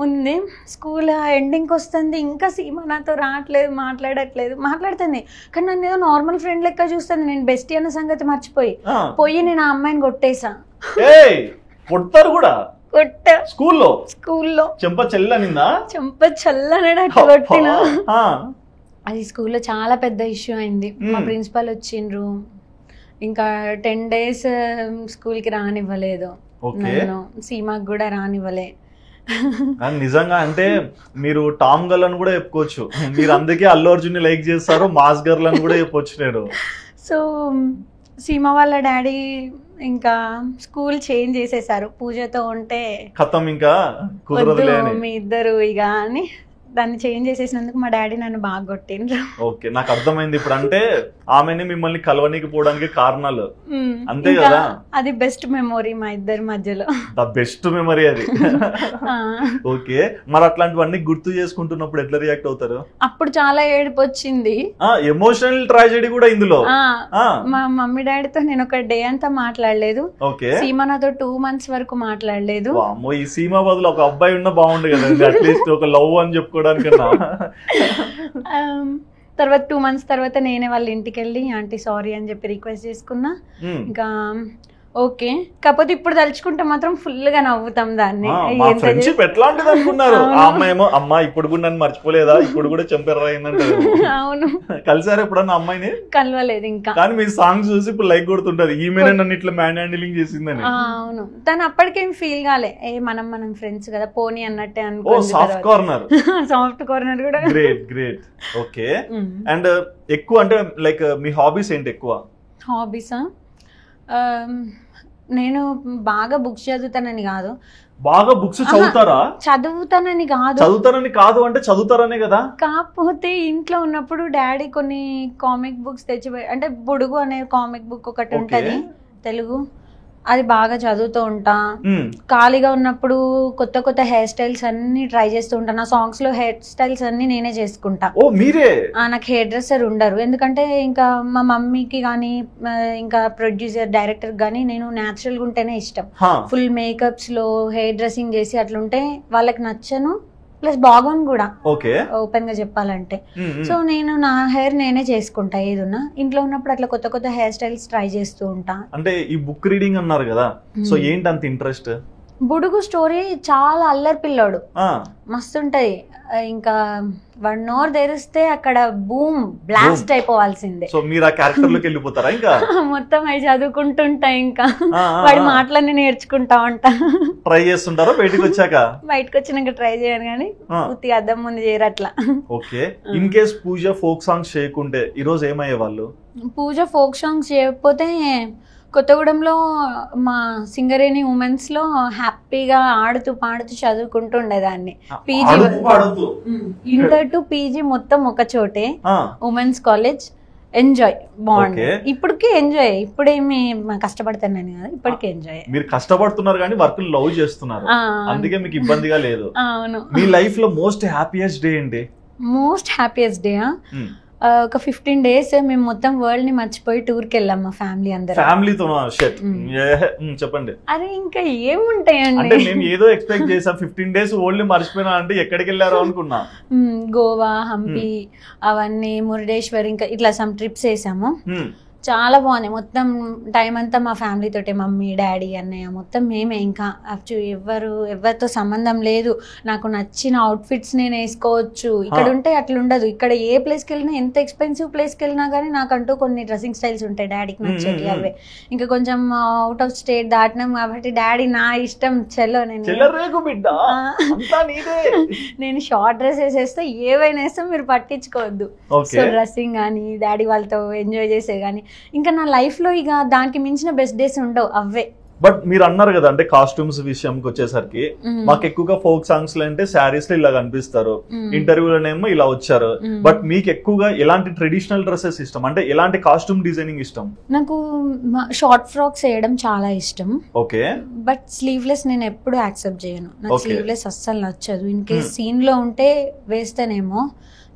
ఉంది. స్కూల్ ఎండింగ్ వస్తుంది, ఇంకా సీమా నాతో రావట్లేదు, మాట్లాడుతుంది. కానీ నన్ను ఏదో నార్మల్ ఫ్రెండ్ లెక్క చూస్తుంది. నేను బెస్టీ అన్న సంగతి మర్చిపోయి నేను ఆ అమ్మాయిని కొట్టేసా. కొడతారు కూడా స్కూల్లో చెంప చల్లనట్టు కొట్టినా. అది స్కూల్లో చాలా పెద్ద ఇష్యూ అయింది. మా ప్రిన్సిపల్ వచ్చిండ్రు, ఇంకా 10 days స్కూల్కి రానివ్వలేదు. నేను సీమాకి కూడా రానివ్వలే. నిజంగా అంటే మీరు టామ్ గర్ల్ అని కూడా చెప్పుకోవచ్చు. మీరు అందుకే అల్లు అర్జున్ లైక్ చేస్తారు, మాస్ గర్ల్ అని కూడా చెప్పొచ్చు నేను. సో సీమా వాళ్ళ డాడీ ఇంకా స్కూల్ చేంజ్ చేసేసారు. పూజతో ఉంటే ఖతం, ఇంకా కుదరదులే మీ ఇద్దరు ఇక అని దాన్ని చేంజ్ చేసేసినందుకు మా డాడీ నన్ను బాగా కొట్టిండ్రు. ఓకే, నాకు అర్థమైంది ఇప్పుడు. అంటే ఆమెని మిమ్మల్ని కలవనీకి పోవడానికి కారణాలు అంతే కదా. అది బెస్ట్ మెమొరీ మా ఇద్దరి మధ్యలో, ద బెస్ట్ మెమరీ అది. ఓకే, మరి అట్లాంటివన్నీ గుర్తు చేసుకుంటున్నప్పుడు ఎట్లా రియాక్ట్ అవుతారు? అప్పుడు చాలా ఏడుపు వచ్చింది, ఎమోషనల్ ట్రాజెడీ కూడా ఇందులో. మా మమ్మీ డాడీతో నేను ఒక డే అంతా మాట్లాడలేదు. ఓకే, సీమా నాతో 2 months వరకు మాట్లాడలేదు. ఈ సీమా బదులు ఒక అబ్బాయి ఉన్న బాగుండు కదా, అట్లీస్ట్ ఒక లవ్ అని చెప్పుకోవడానికన్నా. తర్వాత 2 months తర్వాత నేనే వాళ్ళ ఇంటికి వెళ్ళి ఆంటీ సారీ అని చెప్పి రిక్వెస్ట్ చేసుకున్నా. ఇంకా ఓకే, కాకపోతే ఇప్పుడు తలుచుకుంటే మాత్రం ఫుల్ గా నవ్వుతాం దాన్ని. ఫ్రెండ్షిప్ ఎట్లాంటిది అనుకున్నారు? ఆ అమ్మాయి ఏమో అమ్మా ఇప్పుడు కూడా నన్ను మర్చిపోలేదా, ఇప్పుడు కూడా చంపేరైందంటే. అవును, కలిసారు ఎప్పుడన్నా అమ్మాయిని? కలవలేదు ఇంకా. కానీ మీ సాంగ్స్ చూసి ఇప్పుడు లైక్ కొడుతుంటారు, ఈమె నన్ను ఇట్లా మ్యాన్ హ్యాండిలింగ్ చేసిందని. అవును, తను అప్పటికేం ఫీల్ కాలే, మనం ఫ్రెండ్స్ కదా పోనీ అన్నట్టే అనుకో. సాఫ్ట్ కార్నర్ సాఫ్ట్ కార్నర్ కూడా. గ్రేట్. ఓకే, అండ్ ఎక్కువ అంటే లైక్ మీ హాబీస్ ఏంటి? ఎక్కువ హాబీసా? నేను బాగా బుక్స్ చదువుతానని కాదు. బాగా బుక్స్ చదువుతారా? చదువుతానని కాదు అంటే చదువుతారనే కదా. కాకపోతే ఇంట్లో ఉన్నప్పుడు డాడీ కొన్ని కామిక్ బుక్స్ తెచ్చి, అంటే బుడుగు అనే కామిక్ బుక్ ఒకటి ఉంటది తెలుగు, అది బాగా చదువుతూ ఉంటా. ఖాళీగా ఉన్నప్పుడు కొత్త హెయిర్ స్టైల్స్ అన్ని ట్రై చేస్తూ ఉంటా. నా సాంగ్స్ లో హెయిర్ స్టైల్స్ అన్ని నేనే చేసుకుంటా. నాకు హెయిర్ డ్రెస్సర్ ఉండరు, ఎందుకంటే ఇంకా మా మమ్మీకి కానీ ఇంకా ప్రొడ్యూసర్ డైరెక్టర్ గానీ నేను న్యాచురల్ గా ఉంటేనే ఇష్టం. ఫుల్ మేకప్స్ లో హెయిర్ డ్రెస్సింగ్ చేసి అట్లుంటే వాళ్ళకి నచ్చను, ప్లస్ బాగుంది కూడా ఓపెన్ గా చెప్పాలంటే. సో నేను నా హెయిర్ నేనే చేసుకుంటా ఏదున్నా. ఇంట్లో ఉన్నప్పుడు అట్లా కొత్త హెయిర్ స్టైల్స్ ట్రై చేస్తూ ఉంటా. అంటే ఈ బుక్ రీడింగ్ అన్నారు కదా, సో ఏంటి అంత ఇంట్రెస్ట్? బుడుగు స్టోరీ చాలా అల్లరి పిల్లోడు, మస్తుంటది. ఇంకా 1 hour తెరిస్తే అక్కడ బూమ్ బ్లాస్ట్ అయిపోవాల్సిందే. సో మీరు ఆ క్యారెక్టర్ లోకి వెళ్ళిపోతారా? ఇంకా మొత్తం అవి చదువుకుంటుంటా, ఇంకా వాడి మాటలన్నీ నేర్చుకుంటా ఉంటా. ట్రై చేస్తుంటారా బయటకు వచ్చాక? బయటకు వచ్చినాక ట్రై చేయను కానీ పూర్తిగా అద్దం ముందు చేయరు అట్లా. Okay, in case Pooja folk songs చేయకుంటే ఈ రోజు ఏమయ్యే వాళ్ళు? పూజ ఫోక్ సాంగ్స్ చేయకపోతే కొత్తగూడెంలో మా సింగరేణి ఉమెన్స్ లో హ్యాపీగా ఆడుతూ పాడుతూ చదువుకుంటూ ఉండేదాన్ని. పీజీ ఇంటర్ టు పీజీ మొత్తం ఒక చోటే, ఉమెన్స్ కాలేజ్. ఎంజాయ్ బాగుంది, ఇప్పటికీ ఎంజాయ్. ఇప్పుడేమి కష్టపడతాను కదా, ఇప్పటికీ ఎంజాయ్. మీరు కష్టపడుతున్నారు కానీ వర్క్ లవ్ చేస్తున్నారు, అందుకే మీకు ఇబ్బందిగా లేదు. అవును. మీ లైఫ్ లో మోస్ట్ హ్యాపీయెస్ట్ డే ఏంటి? మోస్ట్ హ్యాపీయెస్ట్ డే ఒక 15 days మేము మొత్తం వరల్డ్ ని మర్చిపోయి టూర్ కి వెళ్ళాం మా ఫ్యామిలీ అందరూ. ఫ్యామిలీతో? చెప్పండి. అరే ఇంకా ఏముంటాయండి, నేను ఏదో ఎక్స్పెక్ట్ చేసా 15 days వరల్డ్ ని మర్చిపోయినా అంటే ఎక్కడికి వెళ్ళారో అనుకున్నా. గోవా, హంపి, అవన్నీ మురుడేశ్వర్, ఇంకా ఇట్లా సమ్ ట్రిప్స్ వేసాము. చాలా బాగుంది. మొత్తం టైం అంతా మా ఫ్యామిలీ తోటే, మమ్మీ డాడీ అన్నయ్య మొత్తం మేమే. ఇంకా ఎవరితో సంబంధం లేదు. నాకు నచ్చిన అవుట్ఫిట్స్ నేను వేసుకోవచ్చు. ఇక్కడ ఉంటే అట్లా ఉండదు. ఇక్కడ ఏ ప్లేస్కి వెళ్ళినా, ఎంత ఎక్స్పెన్సివ్ ప్లేస్కి వెళ్ళినా కానీ నాకంటూ కొన్ని డ్రెస్సింగ్ స్టైల్స్ ఉంటాయి డాడీకి నచ్చేవి. అవే ఇంకా కొంచెం అవుట్ ఆఫ్ స్టేట్ దాటినాం కాబట్టి డాడీ నా ఇష్టం చెల్లో నేను షార్ట్ డ్రెస్ వేసేస్తే ఏవైనా వేస్తే మీరు పట్టించుకోవద్దు. సో డ్రెస్సింగ్ కానీ డాడీ వాళ్ళతో ఎంజాయ్ చేసే కానీ ఇంకా నా లైఫ్ లో ఇక దానికి మించిన బెస్ట్ డేస్ ఉండవు అవే. బట్ మీరు అన్నారు కదా, అంటే కాస్ట్యూమ్స్ విషయంకి వచ్చేసరికి మాకు ఎక్కువగా ఫోక్ సాంగ్స్ లో అంటే శారీస్ లో ఇలా కనిపిస్తారు, ఇంటర్వ్యూలోనేమో ఇలా వచ్చారు. బట్ మీకు ఎక్కువగా ఎలాంటి ట్రెడిషనల్ డ్రెస్సెస్ ఇష్టం, అంటే ఎలాంటి కాస్ట్యూమ్ డిజైనింగ్ ఇష్టం? నాకు షార్ట్ ఫ్రాక్స్ వేయడం చాలా ఇష్టం. ఓకే. బట్ స్లీవ్లెస్ నేను ఎప్పుడు యాక్సెప్ట్ చేయను. నాకు స్లీవ్లెస్ అస్సలు నచ్చదు. ఇన్ కేస్ సీన్ లో ఉంటే వేస్తేనేమో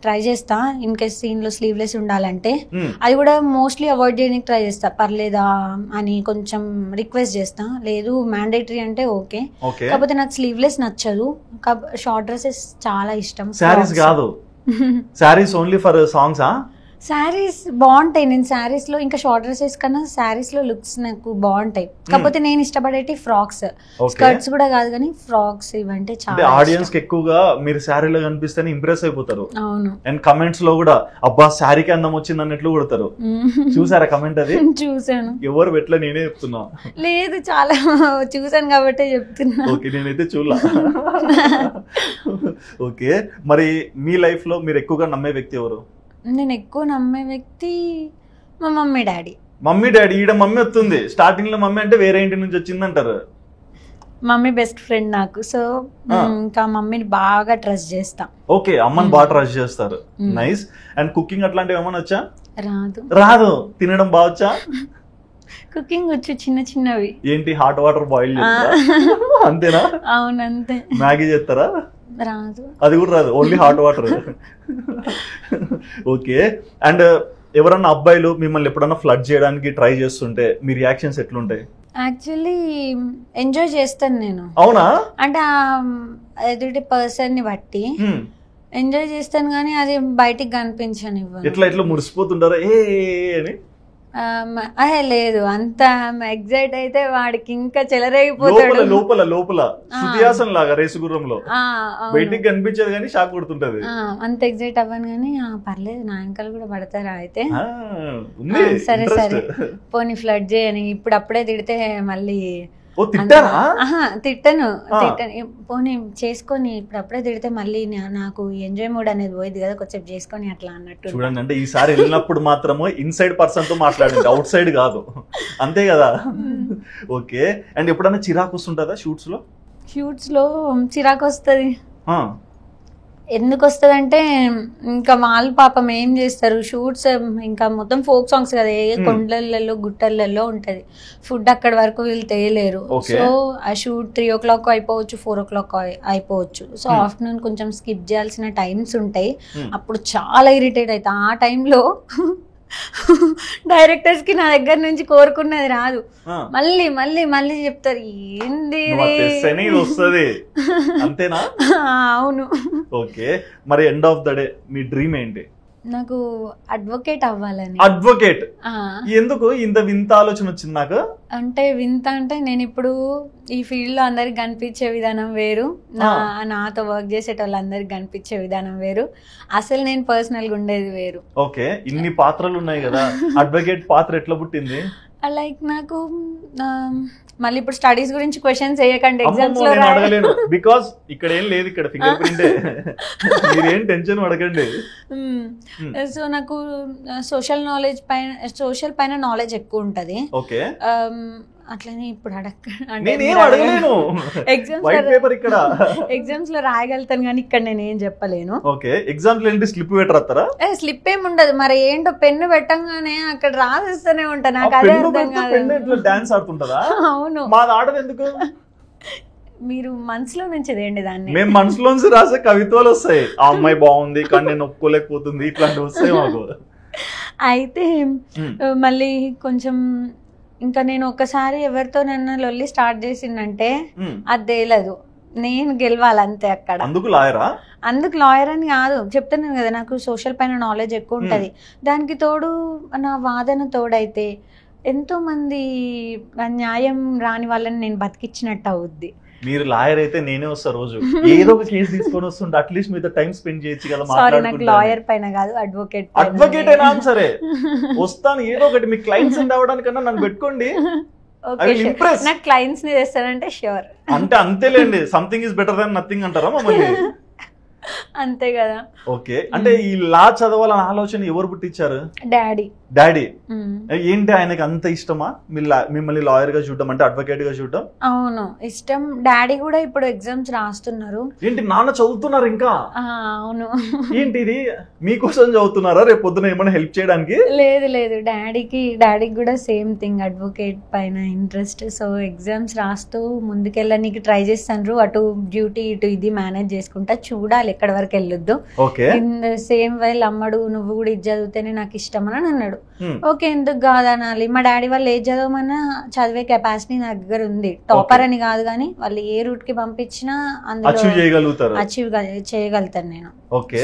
ట్రై చేస్తా. ఇన్ కేస్ సీన్ లో స్లీవ్లెస్ ఉండాలంటే అది కూడా మోస్ట్లీ అవాయిడ్ చేయడానికి ట్రై చేస్తా. పర్లేదా అని కొంచెం రిక్వెస్ట్ చేస్తా. లేదు మ్యాండేటరీ అంటే ఓకే. కాకపోతే నాకు స్లీవ్లెస్ నచ్చదు. షార్ట్ డ్రెస్సెస్ చాలా ఇష్టం. సారీస్ కాదు, saris only for songs. Saris బాగుంటాయి. నేను శారీస్ లో ఇంకా షార్ట్ డ్రెస్సెస్ కన్నా శారీస్ లో లుక్స్ నాకు బాగుంటాయి. కాకపోతే నేను ఇష్టపడేటి ఫ్రాక్స్, స్కర్ట్స్ కూడా కాదు కానీ ఫ్రాక్స్ ఇవంటే చాలా. ఆడియన్స్ కి ఎక్కువగా మీరు శారీలో కనిపిస్తేనే ఇంప్రెస్ అయిపోతారు. అవును. అండ్ కమెంట్స్ లో కూడా అబ్బా శారీకి అందం వచ్చింది అన్నట్లు కొడతారు. చూసారా కమెంట్? అది చూసాను. ఎవరు పెట్టలే, నేనే చెప్తున్నా. లేదు చాలా చూసాను కాబట్టి చెప్తున్నా. ఓకే, నేనైతే చూడలా. ఓకే, మరి మీ లైఫ్ లో మీరు ఎక్కువగా నమ్మే వ్యక్తి ఎవరు? నేను ఎక్కువ నమ్మే వ్యక్తి మా మమ్మీ డాడీ. Mummy daddy. ఈడ మమ్మీ వస్తుంది. స్టార్టింగ్ లో మమ్మీ అంటే వేరే ఇంటి నుంచి వచ్చింది అంటారు. మమ్మీ బెస్ట్ ఫ్రెండ్ నాకు. సో ఇంకా మమ్మీని బాగా ట్రస్ట్ చేస్తా. ఓకే, అమ్మని బాగా ట్రస్ట్ చేస్తారు. నైస్. అండ్ కుకింగ్ అట్లాంటివి ఏమన్నా వచ్చా? రాదు. తినడం బావచ్చా? కుకింగ్ వచ్చు, చిన్న చిన్నవి. ఏంటి, హాట్ వాటర్ బాయిల్ చేస్తారా? అంతేనా? అవునంతే. మ్యాగీ చేస్తారా? రాదు. అది కూడా రాదు, only hot water. Okay. And ఎవరన్నా అబ్బాయిలు మిమ్మల్ని ఎప్పుడన్నా ఫ్లడ్ చేయడానికి ట్రై చేస్తుంటే మీ రియాక్షన్స్ ఎట్లుంటాయి? యాక్చువల్లీ ఎంజాయ్ చేస్తాను నేను. అవునా? అంటే ఎదుటి పర్సన్ ని బట్టి ఎంజాయ్ చేస్తాను కానీ అది బయటికి కనిపించను. ఎట్లా మురిసిపోతుంటారా ఏ అని? లేదు, అంత ఎగ్జైట్ అయితే వాడికి ఇంకా చెలరేగిపోతాడు. లోపల లోపల శృతిహాసన్ లాగా రేసుగుర్రంలో బయటికి కనిపించదు కానీ షాక్ కొడుతుంటది. అంత ఎగ్జైట్ అవ్వను కానీ పర్లేదు నా వెనకాల కూడా పడతారా అయితే సరే సరే పోనీ ఫ్లడ్ చేయని. ఇప్పుడు అప్పుడే తిడితే మళ్ళీ తిట్టను. పోనీ చేసుకొని ఇప్పుడు అప్పుడే తిడితే మళ్ళీ నాకు ఎంజాయ్ మూడ్ అనేది పోయింది కదా, కొంచెం చేసుకొని అట్లా అన్నట్టు. చూడండి, అంటే ఈసారి వెళ్ళినప్పుడు మాత్రము ఇన్సైడ్ పర్సన్ తో మాట్లాడండి, అవుట్ సైడ్ కాదు. అంతే కదా? ఓకే. అండ్ ఎప్పుడన్నా చిరాకు వస్తుంటుందా షూట్స్ లో? షూట్స్ లో చిరాకు వస్తుంది. ఎందుకు వస్తుంది అంటే ఇంకా వాళ్ళు పాపం ఏం చేస్తారు, షూట్స్ ఇంకా మొత్తం ఫోక్ సాంగ్స్ కదా, ఏ కొండలలో గుట్టలలో ఉంటది. ఫుడ్ అక్కడి వరకు వీళ్ళు తేయలేరు. సో ఆ షూట్ 3 o'clock అయిపోవచ్చు, 4 o'clock అయిపోవచ్చు. సో ఆఫ్టర్నూన్ కొంచెం స్కిప్ చేయాల్సిన టైమ్స్ ఉంటాయి. అప్పుడు చాలా ఇరిటేట్ అవుతా. ఆ టైంలో డైరెక్టర్స్ కి నా దగ్గర నుంచి కోరుకున్నది రాదు. మళ్ళీ మళ్ళీ మళ్ళీ చెప్తారు ఏంది వస్తుంది. అంతేనా? అవును. ఓకే. మరి end of the day me dream ఏంటి? నాకు అడ్వకేట్ అవ్వాలని. అడ్వకేట్? ఎందుకు ఇంత వింత ఆలోచన వచ్చింది నాకు? అంటే వింత అంటే నేను ఇప్పుడు ఈ ఫీల్డ్ లో అందరికి కనిపించే విధానం వేరు, నాతో వర్క్ చేసేట వాళ్ళందరికి కనిపించే విధానం వేరు, అసలు నేను పర్సనల్ గా ఉండేది వేరు. ఓకే. ఇన్ని పాత్రలు ఉన్నాయి కదా, అడ్వకేట్ పాత్ర ఎట్లా పుట్టింది? లైక్ నాకు మళ్ళీ ఇప్పుడు స్టడీస్ గురించి క్వశ్చన్స్ వేయకండి, ఎగ్జామ్స్ లో అడగలేను. బికాస్ ఇక్కడ ఏం లేదు, ఇక్కడ ఫింగర్ ప్రింట్. మీరేం టెన్షన్ పడకండి. సో నాకు సోషల్ పైన నాలెడ్జ్ ఎక్కువ ఉంటది. ఓకే. అట్లనే ఇప్పుడు ఎగ్జామ్స్ లో రాయగలుగుతాను కానీ ఇక్కడ నేను ఏం చెప్పలేను. ఓకే. ఎగ్జామ్స్ లో ఏంటి, స్లిప్ పెట్టరా? స్లిప్ ఏమి ఉండదు. మరి ఏంటో పెన్ను పెట్టంగానే అక్కడ రాసేస్తూనే ఉంటా. నాకు అదే అర్థం కాదు. డాన్స్ ఆడుతుంటదా? అవును. మాది ఆడదు ఎందుకు? మీరు మనసులో నుంచి తేండి దాన్ని. మేము మనసులోంచి రాసే కవిత్వాలు వస్తాయి. ఆ అమ్మాయి బాగుంది కానీ నేను ఒప్పుకోలేకపోతుంది, ఇట్లాంటివి వస్తాయి మాకు. అయితే మళ్ళీ కొంచెం ఇంకా నేను ఒకసారి ఎవరితో నన్ను లొల్లి స్టార్ట్ చేసిందంటే అది తేలదు, నేను గెలవాలంతే అక్కడ. అందుకు లాయరా? అందుకు లాయర్ అని కాదు, చెప్తున్నాను కదా నాకు సోషల్ పైన నాలెడ్జ్ ఎక్కువ ఉంటుంది. దానికి తోడు నా వాదన తోడైతే ఎంతో మంది న్యాయం రాని వాళ్ళని నేను బతికిచ్చినట్టు అవుద్ది. మీరు లాయర్ అయితే నేనే వస్తా రోజు ఏదో ఒక కేసు తీసుకొని వస్తుంటే అట్లీస్ట్ మీతో టైం స్పెండ్ చేయొచ్చు కదా. సారీ, నాకు లాయర్ పైన కాదు, అడ్వకేట్ అయినా సరే వస్తాను. ఏదో ఒకటి మీ క్లయింట్స్ అవ్వడానికన్నా నన్ను పెట్టుకోండి. నాకు క్లయింట్స్ ని తెస్తానంటే ష్యూర్. అంటే అంతేలేండి, something is better than nothing అంటారా మమ్మల్ని? అంతే కదా. ఓకే, అంటే ఈ లా చదవాలని ఆలోచన ఎవరు పుట్టించారు? డాడీ. డాడీ ఏంటి ఆయనకి అంత ఇష్టమా మిమ్మల్ని లాయర్ గా చూడడం, అంటే అడ్వకేట్ గా చూడడం? అవును, ఇష్టం. డాడీ కూడా ఇప్పుడు ఎగ్జామ్స్ రాస్తున్నారు. ఏంటి నాన్న చదువుతున్నారు ఇంకా? అవును. ఏంటి ఇది మీకోసం చదువుతున్నారా, రేపు పొద్దున ఏమైనా హెల్ప్ చేయడానికి? లేదు లేదు, డాడీకి కూడా సేమ్ థింగ్, అడ్వకేట్ పైన ఇంట్రెస్ట్. సో ఎగ్జామ్స్ రాస్తూ ముందుకెళ్ళడానికి ట్రై చేస్తాను. అటు డ్యూటీ ఇటు ఇది మేనేజ్ చేసుకుంటా, చూడాలి ఎక్కడి వరకు వెళ్ళొద్దు. ఇన్ ద సేమ్ వైల్ అమ్మడు నువ్వు కూడా ఇది చదివితేనే నాకు ఇష్టం అని అన్నాడు. ఓకే, ఎందుకు కాదనాలి. మా డాడీ వాళ్ళు ఏది చదవమన్నా చదివే కెపాసిటీ నా దగ్గర ఉంది. టాపర్ అని కాదు కానీ వాళ్ళు ఏ రూట్ కి పంపించినా అందులో అచీవ్ చేయగలుగుతాను నేను. ఓకే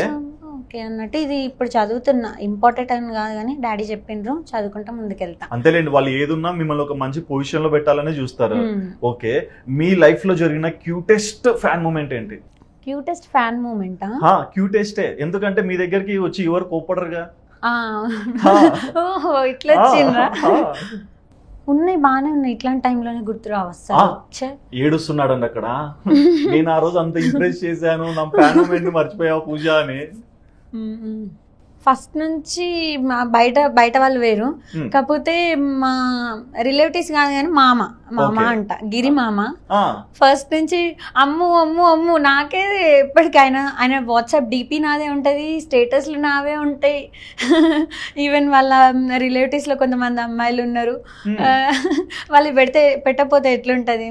అన్నట్టు ఇది ఇప్పుడు చదువుతున్నా, ఇంపార్టెంట్ అని కాదు కానీ డాడీ చెప్పిండ్రు చదువుకుంటా ముందుకెళ్తా. అంతేలేండి, వాళ్ళు ఏదున్నా మిమ్మల్ని ఒక మంచి పొజిషన్ లో పెట్టాలనే చూస్తారు. ఓకే, మీ లైఫ్ లో జరిగిన క్యూటెస్ట్ ఫ్యాన్ మూమెంట్ ఏంటి? క్యూటెస్ట్ ఫ్యాన్ మూమెంటా? క్యూటెస్టే, ఎందుకంటే మీ దగ్గరికి వచ్చి ఎవరు కోపడరుగా. ఓహో, ఇట్లా వచ్చిండ్రా? ఉన్నాయి, బానే ఉన్నాయి. ఇట్లాంటి టైంలోనే గుర్తు రావస్తా. ఏడుస్తున్నాడండి అక్కడ. నేను ఆ రోజు అంత ఇంప్రెస్ చేశాను, నా ఫ్యాన్ మూమెంట్ మర్చిపోయావు పూజ అని. ఫస్ట్ నుంచి బయట వాళ్ళు వేరు, కాకపోతే మా రిలేటివ్స్ కాదు కానీ మామ అంట, గిరి మామ. ఫస్ట్ నుంచి అమ్ము అమ్ము అమ్ము నాకే ఎప్పటికైనా ఆయన వాట్సాప్ డిపి నాదే ఉంటది, స్టేటస్లు నావే ఉంటాయి. ఈవెన్ వాళ్ళ రిలేటివ్స్ లో కొంతమంది అమ్మాయిలు ఉన్నారు, వాళ్ళు పెట్టకపోతే ఎట్లుంటది,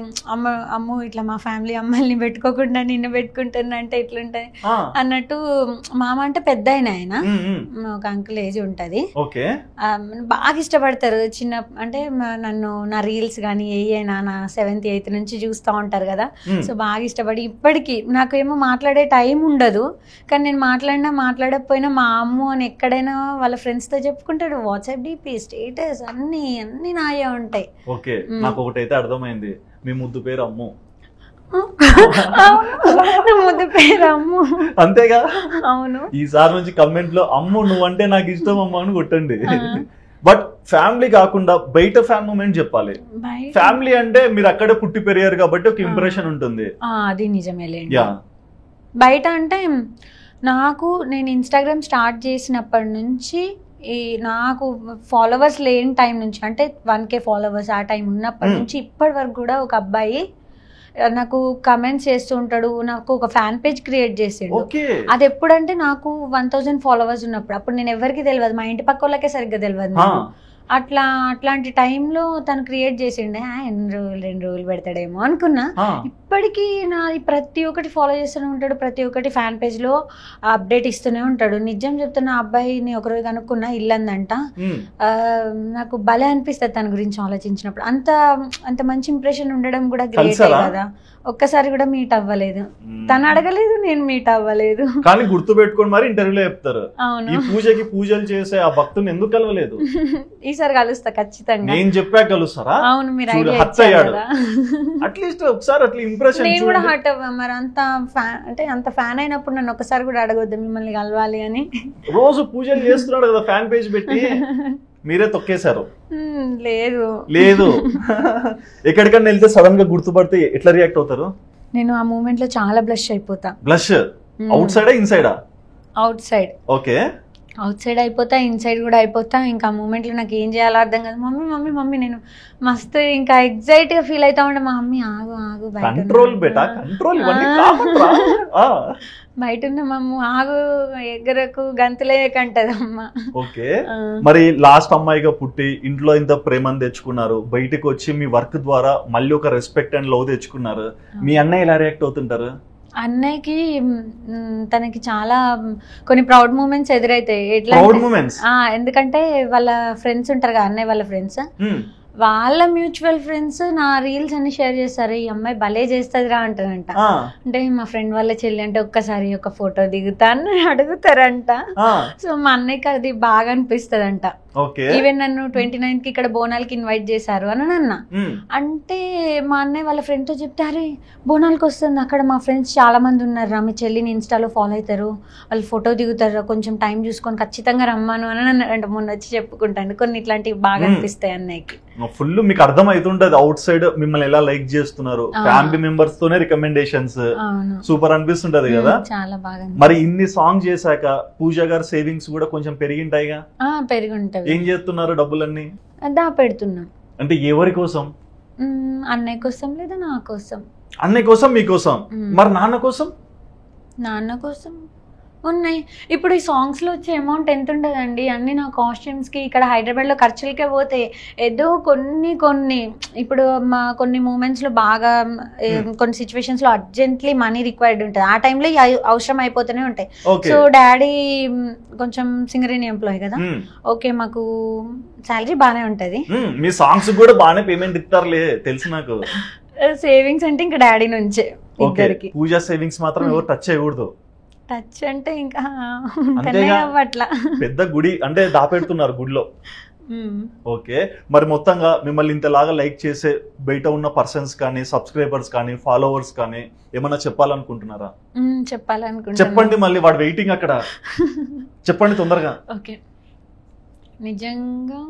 అమ్ము ఇట్లా మా ఫ్యామిలీ అమ్మాయిని పెట్టుకోకుండా నిన్ను పెట్టుకుంటున్నా అంటే ఎట్లుంటది అన్నట్టు. మామ అంటే పెద్ద ఆయన, ఒక అంకుల్ ఏజ్ ఉంటది. బాగా ఇష్టపడతారు. చిన్న అంటే నన్ను నా రీల్స్ కానీ అయినా నా 7th 8th నుంచి చూస్తూ ఉంటారు కదా. సో బాగా ఇష్టపడి ఇప్పటికీ నాకేమో మాట్లాడే టైం ఉండదు, కానీ నేను మాట్లాడకపోయినా మా అమ్ము అని ఎక్కడైనా వాళ్ళ ఫ్రెండ్స్ తో చెప్పుకుంటాడు. వాట్సాప్ డిపి స్టేటస్ అన్ని నాయే ఉంటాయి. ఓకే, నాకు ఒకటైతే అర్థమైంది, మీ ముద్దు పేరు అమ్ము. ముద్దు పేరు అమ్ము, అంతేగా? అవును. ఈసారి నుంచి కమెంట్ లో అమ్ము నువ్వంటే నాకు ఇష్టం అమ్మ అని కొట్టండి. బట్ ఫ్యామిలీ కాకుండా బయట ఫ్యాన్ మూమెంట్ చెప్పాలి. ఫ్యామిలీ అంటే మీరు అక్కడే పుట్టి పెరిగారు కాబట్టి ఒక ఇంప్రెషన్ ఉంటుంది. అది నిజమేలేండి. బయట అంటే నేను ఇన్స్టాగ్రామ్ స్టార్ట్ చేసినప్పటి నుంచి నాకు ఫాలోవర్స్ లేని టైం నుంచి, అంటే 1K ఫాలోవర్స్ ఆ టైం ఉన్నప్పటి నుంచి ఇప్పటి వరకు కూడా ఒక అబ్బాయి నాకు కమెంట్స్ చేస్తూ ఉంటాడు. నాకు ఒక ఫ్యాన్ పేజ్ క్రియేట్ చేసిండు. అది ఎప్పుడంటే నాకు 1000 ఫాలోవర్స్ ఉన్నప్పుడు. అప్పుడు నేను ఎవరికి తెలియదు, మా ఇంటి పక్క వాళ్ళకే సరిగ్గా తెలియదు. అట్లాంటి టైంలో తను క్రియేట్ చేసిండే. 2 రోజులు పెడతాడేమో అనుకున్నా. ఇప్పటికీ నాది ప్రతి ఒక్కటి ఫాలో చేస్తూనే ఉంటాడు, ప్రతి ఒక్కటి ఫ్యాన్ పేజ్ లో అప్డేట్ ఇస్తూనే ఉంటాడు. నిజం చెప్తున్నా, అబ్బాయిని ఒకరోజు కనుక్కున్నా, ఇల్లందంట. నాకు భలే అనిపిస్తుంది తన గురించి ఆలోచించినప్పుడు. అంత మంచి ఇంప్రెషన్ ఉండడం కూడా గ్రేట్ కదా. ఒక్కసారి కూడా మీట్ అవ్వలేదు, తను అడగలేదు, నేను మీట్ అవ్వలేదు. కానీ గుర్తు పెట్టుకొని మరి ఇంటర్వ్యూలో చెప్తారు, ఈ పూజకి పూజలు చేసే ఆ భక్తుని ఎందుకు కలవలేదు? ఈసారి కలుస్తా ఖచ్చితంగా. నేను చెప్పాక కలుస్తారా? అవును, మీరు అట్లీస్ట్ ఒకసారి అట్లా ఇంప్రెషన్. నేను కూడా హర్ట్ అవ్వా. మరి అంత ఫ్యాన్ అయినప్పుడు నన్ను ఒకసారి కూడా అడగొద్దు మిమ్మల్ని కలవాలి అని. రోజు పూజలు చేస్తున్నాడు కదా ఫ్యాన్ పేజ్ పెట్టి, మీరే తొక్కేశారు. లేదు ఎక్కడికన్నా వెళ్తే సడన్ గా గుర్తుపడితే ఎట్లా రియాక్ట్ అవుతారు? నేను ఆ మూమెంట్ లో చాలా బ్లష్ అయిపోతా. బ్లష్ అవుట్ సైడా ఇన్సైడా? Outside. Okay, outside అయిపోతా, ఇన్సైడ్ కూడా అయిపోతా. ఇంకా ఆ మూమెంట్ లో నాకు ఏం చేయాలో అర్థం కాదు. మమ్మీ నేను మస్తు ఇంకా ఎగ్జైట్ గా ఫీల్ అవుతా ఉంటే, మా మమ్మీ ఆగు బయట ఉన్న మమ్మ ఆగు, ఎగ్గరకు గంతులేకంటదమ్మ. ఓకే, మరి లాస్ట్ అమ్మాయిగా పుట్టి ఇంట్లో ఇంత ప్రేమను తెచ్చుకున్నారు, బయటకు వచ్చి మీ వర్క్ ద్వారా మళ్ళీ ఒక రెస్పెక్ట్ అండ్ లవ్ తెచ్చుకున్నారు. మీ అన్నయ్య ఎలా రియాక్ట్ అవుతుంటారు? అన్నయ్యకి తనకి చాలా కొన్ని ప్రౌడ్ మూమెంట్స్ ఎదురైతాయి. ఎట్లా? ఎందుకంటే వాళ్ళ ఫ్రెండ్స్ ఉంటారు కదా, అన్నయ్య వాళ్ళ ఫ్రెండ్స్, వాళ్ళ మ్యూచువల్ ఫ్రెండ్స్ నా రీల్స్ అన్ని షేర్ చేస్తారు, ఈ అమ్మాయి భలే చేస్తుందిరా అంటారంట. అంటే మా ఫ్రెండ్ వాళ్ళ చెల్లి అంటే ఒక్కసారి ఒక ఫోటో దిగుతా అని అడుగుతారంట. సో మా అన్నయ్యకి అది బాగా అనిపిస్తుంది అంట. ఈవెన్ నన్ను 29th కి ఇక్కడ బోనాలకి ఇన్వైట్ చేశారు అని అన్న. అంటే మా అన్నయ్య వాళ్ళ ఫ్రెండ్ తో చెప్తే, అరే బోనాలకి వస్తుంది, అక్కడ మా ఫ్రెండ్స్ చాలా మంది ఉన్నారు, మీ చెల్లిని ఇన్స్టాలో ఫాలో అవుతారు, వాళ్ళు ఫోటో దిగుతారు, కొంచెం టైం చూసుకొని ఖచ్చితంగా రమ్మాను అని అన్నారంట. మొన్న వచ్చి చెప్పుకుంటాను. కొన్ని ఇట్లాంటివి బాగా అనిపిస్తాయి అన్నయ్యకి. ఫుల్ మీకు అర్థం అవుతుంటది అవుట్ సైడ్ మిమ్మల్ని ఎలా లైక్ చేస్తున్నారు, ఫ్యామిలీ మెంబర్స్ తోనే రికమెండేషన్స్, సూపర్ అనిపిస్తుంటది కదా. చాలా బాగా. మరి ఇన్ని సాంగ్ చేశాక పూజ గారు సేవింగ్స్ కూడా కొంచెం పెరిగింటాయిగా? పెరిగి ఉంటాయి. ఏం చేస్తున్నారు డబ్బులన్నీ? పెడుతున్నాం. అంటే ఎవరి కోసం? అన్నయ్య కోసం లేదా నా కోసం. అన్నయ్య కోసం, మీకోసం. మరి నాన్న కోసం? నాన్న కోసం ఉన్నాయి. ఇప్పుడు ఈ సాంగ్స్ లో వచ్చే అమౌంట్ ఎంత ఉండదండి, అన్ని నా కాస్ట్యూమ్స్ కి ఇక్కడ హైదరాబాద్ లో ఖర్చులకే పోతాయి. ఏదో కొన్ని ఇప్పుడు మా కొన్ని మూమెంట్స్ లో బాగా కొన్ని సిచ్యువేషన్స్ లో అర్జెంట్లీ మనీ రిక్వైర్డ్ ఉంటుంది, ఆ టైంలో అవసరం అయిపోతూనే ఉంటాయి. సో డాడీ కొంచెం సింగరేణి ఎంప్లాయ్ కదా, ఓకే మాకు శాలరీ బాగానే ఉంటది. మీ సాంగ్స్ కూడా బాగానే పేమెంట్ ఇస్తారులే తెలుసు నాకు. సేవింగ్స్ అంటే ఇంకా డాడీ నుంచే ఇద్దరికి. పూజ సేవింగ్స్ మాత్రం ఎవరు టచ్ చేయకూడదు. టచ్ అంటే ఇంకా అట్లా పెద్ద గుడి అంటే దాపెడుతున్నారు గుడిలో. ఓకే, మరి మొత్తంగా మిమ్మల్ని ఇంతలాగా లైక్ చేసే బయట ఉన్న పర్సన్స్ కానీ, సబ్స్క్రైబర్స్ కానీ, ఫాలోవర్స్ కానీ ఏమన్నా చెప్పాలనుకుంటున్నారా? చెప్పండి, మళ్ళీ వాడు వెయిటింగ్ అక్కడ. చెప్పండి తొందరగా. ఓకే, నిజంగా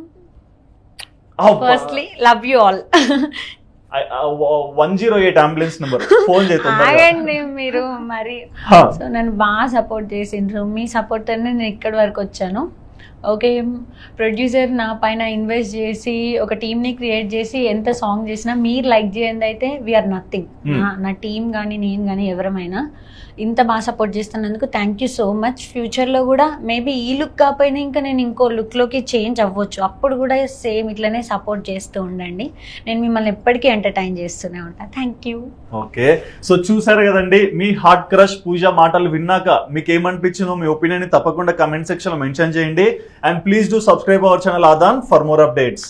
firstly love you all. 108 ambulance number phone చేయండి మీరు. మరి సో నన్ను బాగా సపోర్ట్ చేసిండ్రు, మీ సపోర్ట్ తోనే నేను ఇక్కడి వరకు వచ్చాను. ఓకే, ప్రొడ్యూసర్ నా పైన ఇన్వెస్ట్ చేసి ఒక టీమ్ని క్రియేట్ చేసి ఎంత సాంగ్ చేసినా మీరు లైక్ చేయండి అయితే వీఆర్ నథింగ్. నా టీం కానీ నేను కానీ ఎవరమైనా ఇంత బాగా సపోర్ట్ చేస్తున్నందుకు థ్యాంక్ యూ సో మచ్. ఫ్యూచర్లో కూడా మేబీ ఈ లుక్ కాకపోయినా ఇంకా నేను ఇంకో లుక్లోకి చేంజ్ అవ్వచ్చు, అప్పుడు కూడా సేమ్ ఇట్లనే సపోర్ట్ చేస్తూ ఉండండి. నేను మిమ్మల్ని ఎప్పటికీ ఎంటర్టైన్ చేస్తూనే ఉంటాను. Thank you. ఓకే, సో చూసారు కదండి, మీ హార్ట్ క్రష్ పూజ మాటలు విన్నాక మీకు ఏమనిపించిందో మీ ఒపీనియన్ తప్పకుండా కమెంట్ సెక్షన్ లో మెన్షన్ చేయండి. And please do subscribe our channel Aadhan for more updates.